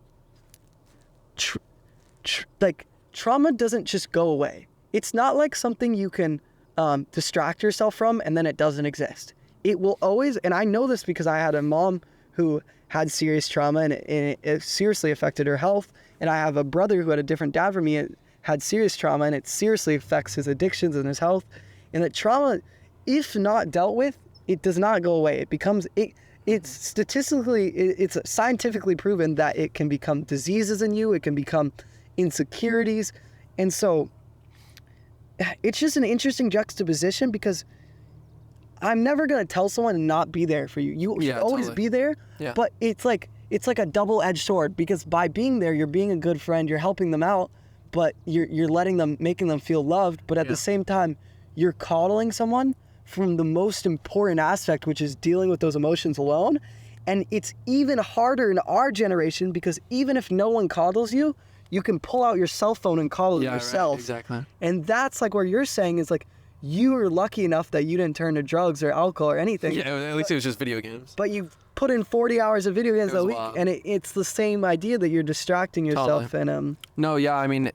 trauma doesn't just go away. It's not like something you can distract yourself from and then it doesn't exist. It will always, and I know this because I had a mom who had serious trauma and it seriously affected her health. And I have a brother who had a different dad from me and had serious trauma, and it seriously affects his addictions and his health. And that trauma, if not dealt with, it does not go away. It becomes, it's statistically, it's scientifically proven that it can become diseases in you. It can become insecurities. And so it's just an interesting juxtaposition, because I'm never going to tell someone to not be there for you. You should always be there, but it's like a double-edged sword, because by being there, you're being a good friend, you're helping them out, but you're letting them, making them feel loved, but at the same time, you're coddling someone from the most important aspect, which is dealing with those emotions alone. And it's even harder in our generation, because even if no one coddles you, you can pull out your cell phone and coddle yourself. Right, exactly. And that's like what you're saying is like, you were lucky enough that you didn't turn to drugs or alcohol or anything. Yeah, at least it was just video games. But you put in 40 hours of video games a week, wild. and it's the same idea that you're distracting yourself. Totally. And No, yeah, I mean,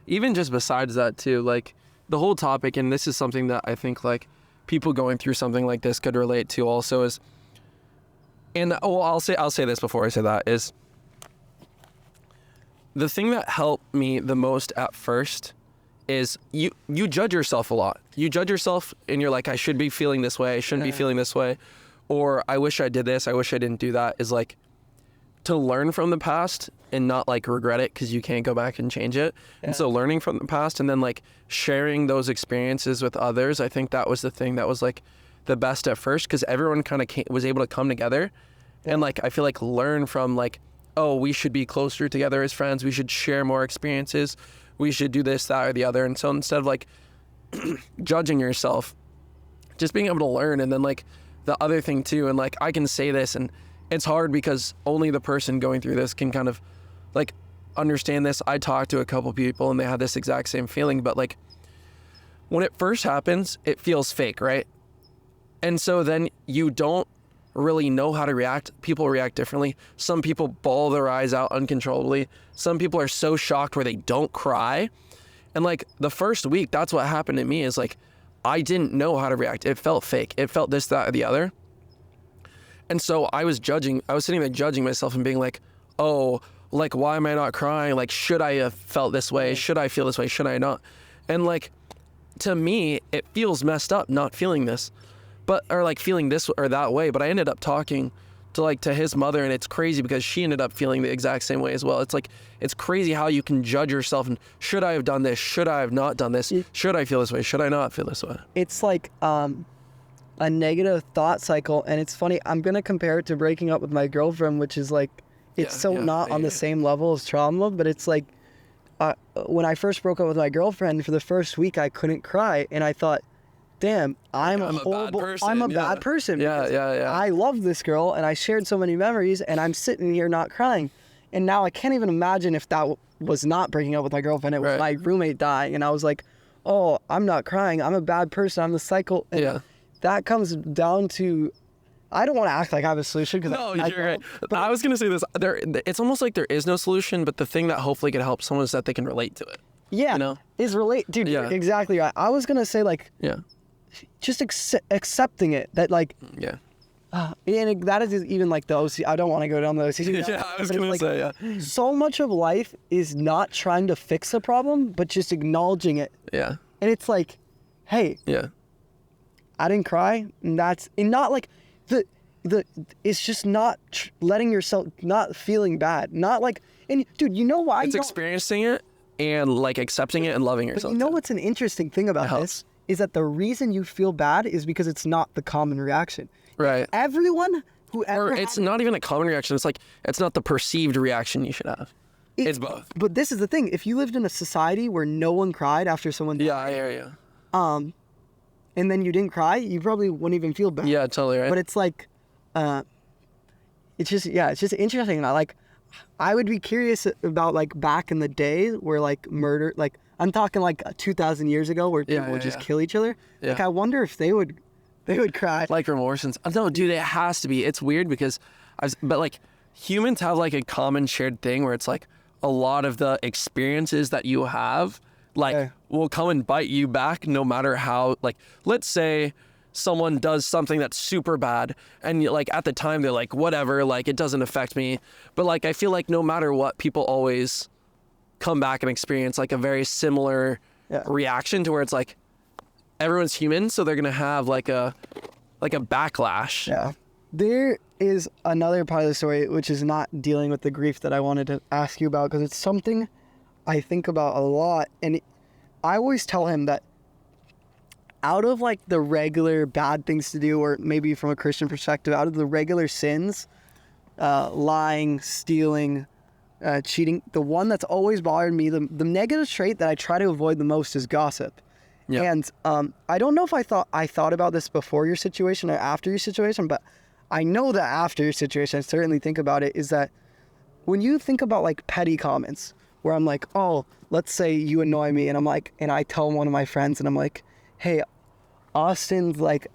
even just besides that too, like the whole topic, and this is something that I think like people going through something like this could relate to also is, and I'll say this before I say that, is the thing that helped me the most at first is you judge yourself a lot. You judge yourself and you're like, I should be feeling this way, I shouldn't be feeling this way, or I wish I did this, I wish I didn't do that, is like to learn from the past and not like regret it, because you can't go back and change it. And so learning from the past and then like sharing those experiences with others, I think that was the thing that was like the best at first, because everyone kind of was able to come together and like I feel like learn from like, oh, we should be closer together as friends, we should share more experiences, we should do this, that, or the other. And so instead of like judging yourself, just being able to learn. And then like the other thing too, and like I can say this, and it's hard because only the person going through this can kind of like understand this. I talked to a couple people and they had this exact same feeling, but like when it first happens, it feels fake, right? And so then you don't really know how to react. People react differently. Some people bawl their eyes out uncontrollably. Some people are so shocked where they don't cry. And like the first week, that's what happened to me, is like, I didn't know how to react. It felt fake. It felt this, that, or the other. And so I was sitting there judging myself and being like, oh, like, why am I not crying? Like, should I have felt this way? Should I feel this way? Should I not? And like, to me, it feels messed up not feeling this, or like feeling this or that way. But I ended up talking to his mother, and it's crazy because she ended up feeling the exact same way as well. It's like, it's crazy how you can judge yourself and should I have done this? Should I have not done this? Should I feel this way? Should I not feel this way? it's like a negative thought cycle. And it's funny, I'm going to compare it to breaking up with my girlfriend, which is like, it's not on the same level as trauma, but it's like, when I first broke up with my girlfriend, for the first week, I couldn't cry. And I thought, damn, I'm a horrible, bad person. I'm a bad person. Yeah. I love this girl and I shared so many memories, and I'm sitting here not crying. And now I can't even imagine if that was not breaking up with my girlfriend. It was my roommate dying. And I was like, oh, I'm not crying. I'm a bad person. I'm the cycle. And that comes down to, I don't want to act like I have a solution. No, you're right. But I was going to say this. It's almost like there is no solution, but the thing that hopefully can help someone is that they can relate to it. Yeah. You know? Is relate. Dude, exactly right. I was going to say like, just accepting it. That like, and that is even like the OC. I don't want to go down the OCD. I was going to say, so much of life is not trying to fix a problem, but just acknowledging it. Yeah. And it's like, hey, I didn't cry, and not like it's just not letting yourself, not feeling bad, not like, and dude, you know why? It's experiencing it and like accepting it and loving yourself. But you know what's an interesting thing about this is that the reason you feel bad is because it's not the common reaction. Right. Everyone who ever it's not even a common reaction. It's like, it's not the perceived reaction you should have. It's both. But this is the thing. If you lived in a society where no one cried after someone died, I hear you. and then you didn't cry, you probably wouldn't even feel bad. Yeah, totally right. But it's like, it's just interesting. And I would be curious about like back in the day where like murder, like I'm talking like 2,000 years ago where people would just kill each other. Yeah. Like I wonder if they would cry. Like remorse and no, dude, it has to be. It's weird because but like humans have like a common shared thing where it's like a lot of the experiences that you have like will come and bite you back no matter how, like, let's say someone does something that's super bad and like at the time they're like, whatever, like it doesn't affect me. But like I feel like no matter what, people always come back and experience like a very similar reaction to where it's like everyone's human, so they're gonna have like a backlash. Yeah. There is another part of the story which is not dealing with the grief that I wanted to ask you about, because it's something I think about a lot. And I always tell him that out of like the regular bad things to do, or maybe from a Christian perspective, out of the regular sins, lying, stealing, cheating, the one that's always bothered me, the negative trait that I try to avoid the most is gossip. Yeah. And I don't know if I thought about this before your situation or after your situation, but I know that after your situation, I certainly think about it, is that when you think about like petty comments where I'm like, oh, let's say you annoy me, and I'm like, and I tell one of my friends and I'm like, hey, Austin's like,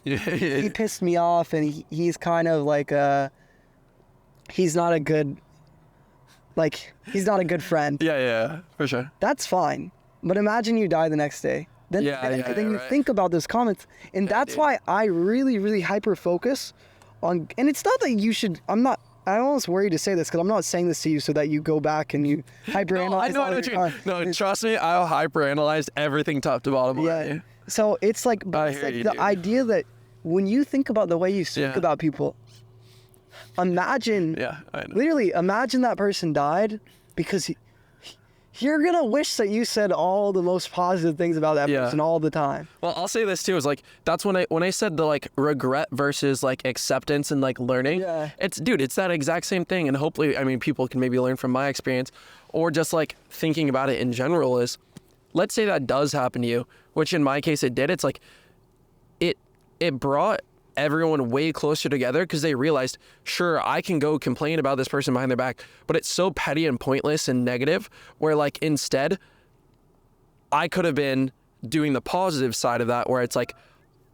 he pissed me off, and he's kind of like, he's not a good friend. Yeah, for sure. That's fine. But imagine you die the next day. Then you think about those comments. And that's why I really, really hyper focus on, and it's not that you should, I'm almost worried to say this because I'm not saying this to you so that you go back and you hyperanalyze. No, trust me, I'll hyperanalyze everything top to bottom. Yeah. So it's like, the idea that when you think about the way you speak about people, imagine that person died because you're going to wish that you said all the most positive things about that person all the time. Well, I'll say this too, is like, that's when I said the like regret versus like acceptance and like learning. Yeah. It's that exact same thing. And hopefully, I mean, people can maybe learn from my experience, or just like thinking about it in general is, let's say that does happen to you, which in my case it did. It's like, it brought everyone way closer together because they realized, sure, I can go complain about this person behind their back, but it's so petty and pointless and negative, where like instead I could have been doing the positive side of that, where it's like,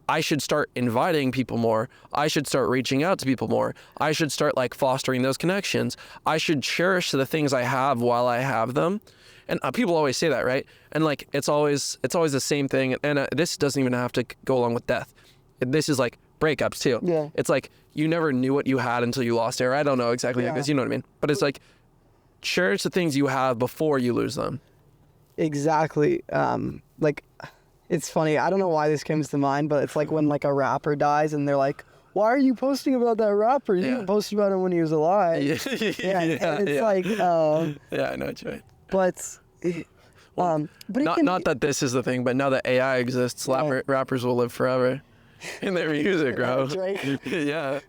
I should start inviting people more. I should start reaching out to people more. I should start like fostering those connections. I should cherish the things I have while I have them. And people always say that, right? And like, it's always the same thing. And this doesn't even have to go along with death. This is like breakups too. Yeah. It's like, you never knew what you had until you lost it. Or I don't know exactly, because you know what I mean? But it's like, cherish the things you have before you lose them. Exactly. Like, it's funny. I don't know why this comes to mind, but it's like when like a rapper dies and they're like, why are you posting about that rapper? You didn't post about him when he was alive. It's like, yeah, I know what you mean. But, but not that this is the thing, but now that AI exists, rappers will live forever in their music, bro. Yeah.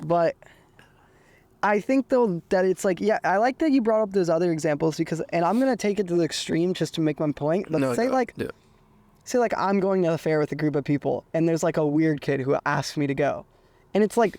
But I think though that it's like, I like that you brought up those other examples, because, and I'm gonna take it to the extreme just to make my point. But say like I'm going to the fair with a group of people, and there's like a weird kid who asks me to go, and it's like,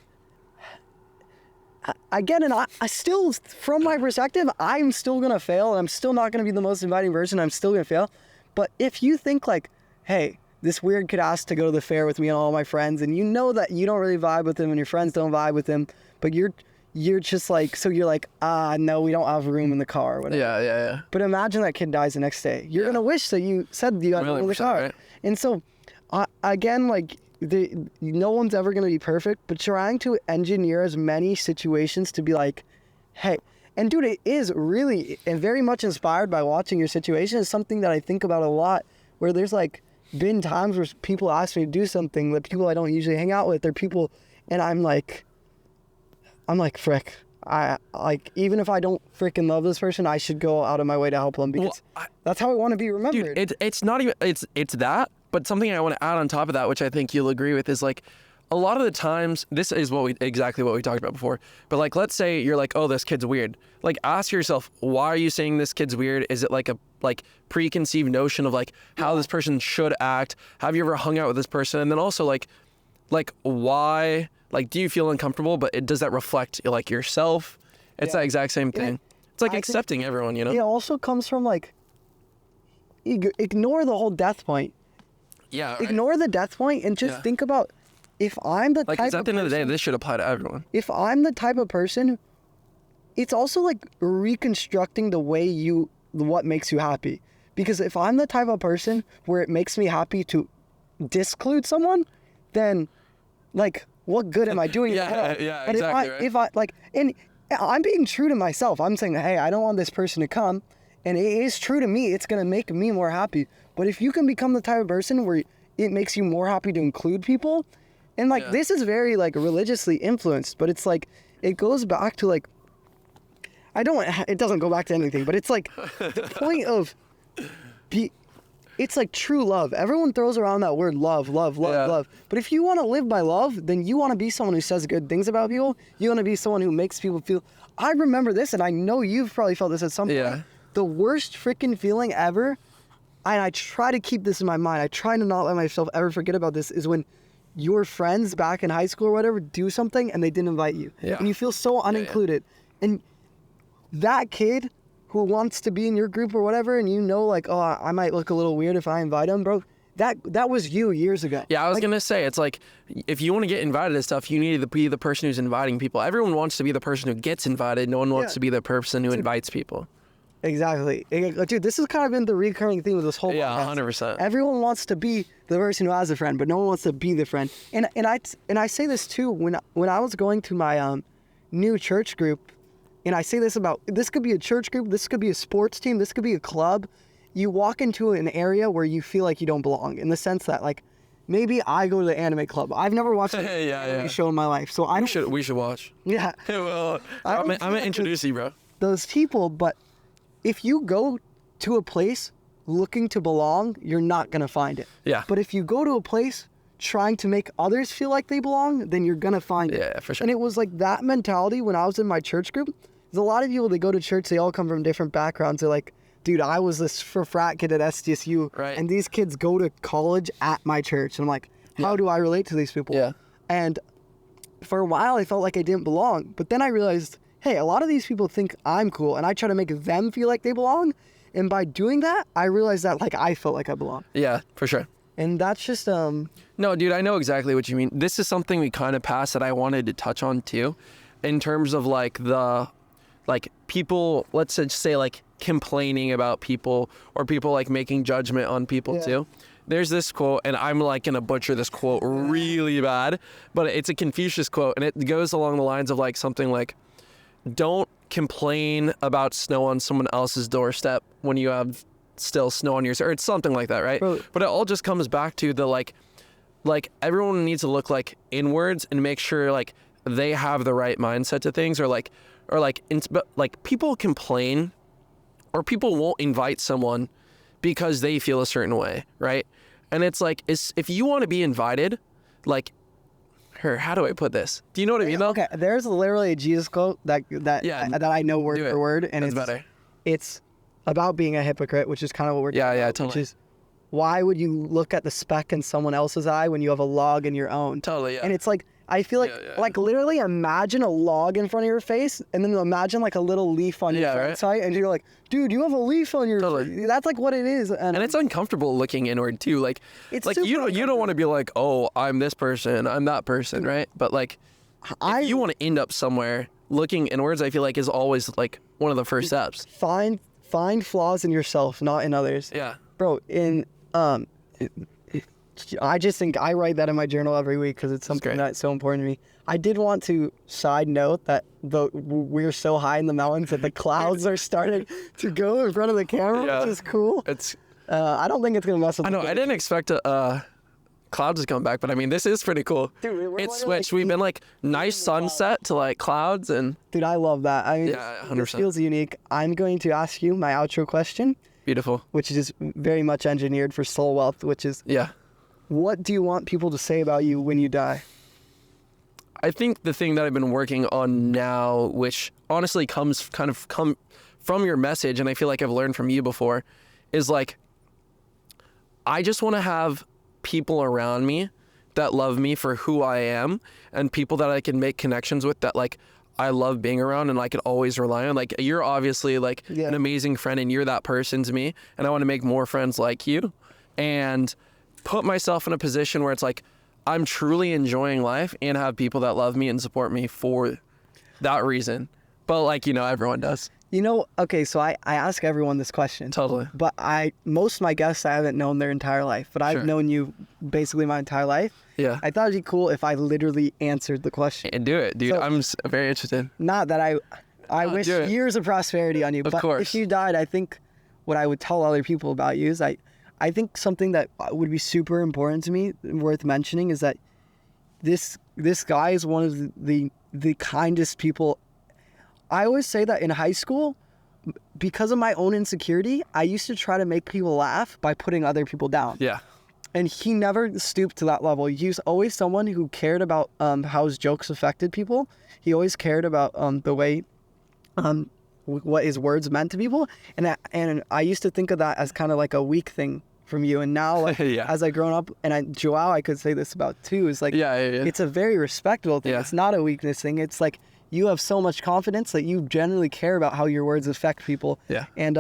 again, and I still, from my perspective, I'm still gonna fail, and I'm still not gonna be the most inviting person. I'm still gonna fail. But if you think like, hey, this weird kid asked to go to the fair with me and all my friends, and you know that you don't really vibe with him and your friends don't vibe with him, but you're just like, so you're like, no, we don't have room in the car or whatever. Yeah. But imagine that kid dies the next day. You're going to wish that you said you got room in the car. Right? And so, again, like, no one's ever going to be perfect, but trying to engineer as many situations to be like, hey, and dude, it is really, and very much inspired by watching your situation, is something that I think about a lot, where there's like been times where people ask me to do something that people I don't usually hang out with, or people, and I'm like, frick, I like, even if I don't freaking love this person, I should go out of my way to help them, because that's how I want to be remembered. Dude, it's not even, it's that, but something I want to add on top of that, which I think you'll agree with, is like, a lot of the times, this is exactly what we talked about before, but like, let's say you're like, oh, this kid's weird. Like, ask yourself, why are you saying this kid's weird? Is it like a preconceived notion of like how this person should act? Have you ever hung out with this person? And then also like why, like, do you feel uncomfortable, but does that reflect like yourself? It's that exact same thing. It's like accepting everyone, you know? It also comes from like, ignore the whole death point. Yeah. Right. Ignore the death point and just think about, if I'm the type of person, at the end of the day, this should apply to everyone. If I'm the type of person, it's also like reconstructing the way what makes you happy. Because if I'm the type of person where it makes me happy to disclude someone, then like what good am I doing? Yeah, yeah, but exactly. if I like, and I'm being true to myself. I'm saying, hey, I don't want this person to come, and it is true to me. It's gonna make me more happy. But if you can become the type of person where it makes you more happy to include people, and like this is very like religiously influenced, but it's like it goes back to like it doesn't go back to anything, but it's like the point of it's like true love. Everyone throws around that word love. But if you want to live by love, then you want to be someone who says good things about people. You want to be someone who makes people feel. I remember this, and I know you've probably felt this at some point. Yeah. The worst freaking feeling ever, and I try to keep this in my mind. I try to not let myself ever forget about this, is when your friends back in high school or whatever do something and they didn't invite you. Yeah. And you feel so unincluded. And that kid who wants to be in your group or whatever, and you know, like, oh, I might look a little weird if I invite him, bro. That was you years ago. Yeah, I was gonna say, it's like, if you want to get invited to stuff, you need to be the person who's inviting people. Everyone wants to be the person who gets invited. No one wants to be the person who invites people. Exactly. Dude, this has kind of been the recurring theme of this whole podcast. 100%. Everyone wants to be the person who has a friend, but no one wants to be the friend. And I say this too, when I was going to my new church group, and I say this about, this could be a church group, this could be a sports team, this could be a club. You walk into an area where you feel like you don't belong, in the sense that, like, maybe I go to the anime club. I've never watched an anime show in my life, so I don't... We should watch. Yeah. Well, I'm gonna introduce you, bro. Those people, but if you go to a place looking to belong, you're not gonna find it. Yeah. But if you go to a place trying to make others feel like they belong, then you're gonna find it. Yeah, for sure. And it was like that mentality when I was in my church group. There's a lot of people that go to church, they all come from different backgrounds. They're like, dude, I was this frat kid at SDSU, right, and these kids go to college at my church. And I'm like, how do I relate to these people? Yeah. And for a while, I felt like I didn't belong. But then I realized, hey, a lot of these people think I'm cool, and I try to make them feel like they belong. And by doing that, I realized that, like, I felt like I belong. Yeah, for sure. And that's just No, dude, I know exactly what you mean. This is something we kind of passed that I wanted to touch on too, in terms of like people, let's just say, like, complaining about people, or people like making judgment on people too. There's this quote, and I'm like gonna butcher this quote really bad, but it's a Confucius quote, and it goes along the lines of like something like, don't complain about snow on someone else's doorstep when you have still snow on yours, or it's something like that, right? But it all just comes back to the like everyone needs to look like inwards and make sure like they have the right mindset to things, or people complain, or people won't invite someone because they feel a certain way, right? And it's like, if you want to be invited, like, how do I put this? Do you know what I mean, though? Okay, there's literally a Jesus quote that I know word for word, and it's about being a hypocrite, which is kind of what we're talking about, totally. Which is, why would you look at the speck in someone else's eye when you have a log in your own? Totally, yeah. And it's like, I feel like, like, literally imagine a log in front of your face, and then imagine like a little leaf on your front side, and you're like, dude, you have a leaf on your face. That's like what it is. And it's uncomfortable looking inward too. Like, it's like you don't want to be like, oh, I'm this person, I'm that person, right? But like, if you want to end up somewhere, looking inwards, I feel like, is always like one of the first steps. Find flaws in yourself, not in others. Yeah. Bro, I just think I write that in my journal every week because it's something that's so important to me. I did want to side note that we're so high in the mountains that the clouds are starting to go in front of the camera, which is cool. I don't think it's gonna mess with. I know. I didn't expect clouds to come back, but I mean, this is pretty cool. Dude, it's switched. We've been like nice sunset to like clouds, and dude, I love that. I mean, yeah, 100%. It feels unique. I'm going to ask you my outro question. Beautiful. Which is very much engineered for Soul Wealth, which is what do you want people to say about you when you die? I think the thing that I've been working on now, which honestly come from your message, and I feel like I've learned from you before, is like, I just want to have people around me that love me for who I am, and people that I can make connections with that like I love being around and I can always rely on. Like, you're obviously like an amazing friend, and you're that person to me, and I want to make more friends like you, and put myself in a position where it's like I'm truly enjoying life and have people that love me and support me for that reason. But like, you know, everyone does. You know, okay, so I ask everyone this question. Totally. But most of my guests I haven't known their entire life, but I've Sure. known you basically my entire life. Yeah. I thought it'd be cool if I literally answered the question. And do it, dude. So- I'm very interested. Not that I wish do it. years of prosperity on you, Of but course. if you died, I think what I would tell other people about you is I think something that would be super important to me, worth mentioning, is that this guy is one of the kindest people. I always say that in high school, because of my own insecurity, I used to try to make people laugh by putting other people down. Yeah. And he never stooped to that level. He was always someone who cared about how his jokes affected people. He always cared about the way what his words meant to people. And I used to think of that as kind of like a weak thing from you. And now, like, Yeah. as I grown up, and Joao, I could say this about too, is like, Yeah. it's a very respectable thing. Yeah. It's not a weakness thing. It's like you have so much confidence that you generally care about how your words affect people. Yeah. And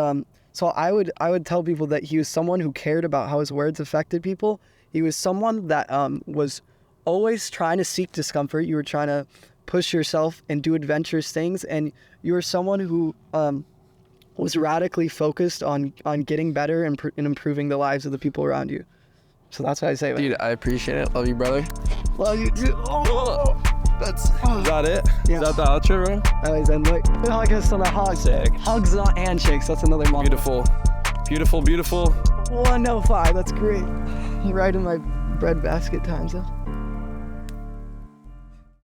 so I would tell people that he was someone who cared about how his words affected people. He was someone that was always trying to seek discomfort. You were trying to push yourself and do adventurous things, and you were someone who was radically focused on getting better and improving the lives of the people around you. So that's what I say, man. Dude, I appreciate it. Love you, brother. Love you too. Oh. Is that it? Yeah. Is that the outro, bro? I always end like, I guess on a hug. Sick. Hugs, not handshakes. That's another mom. Beautiful. Beautiful, beautiful. 105. That's great. Right in my bread basket times, though.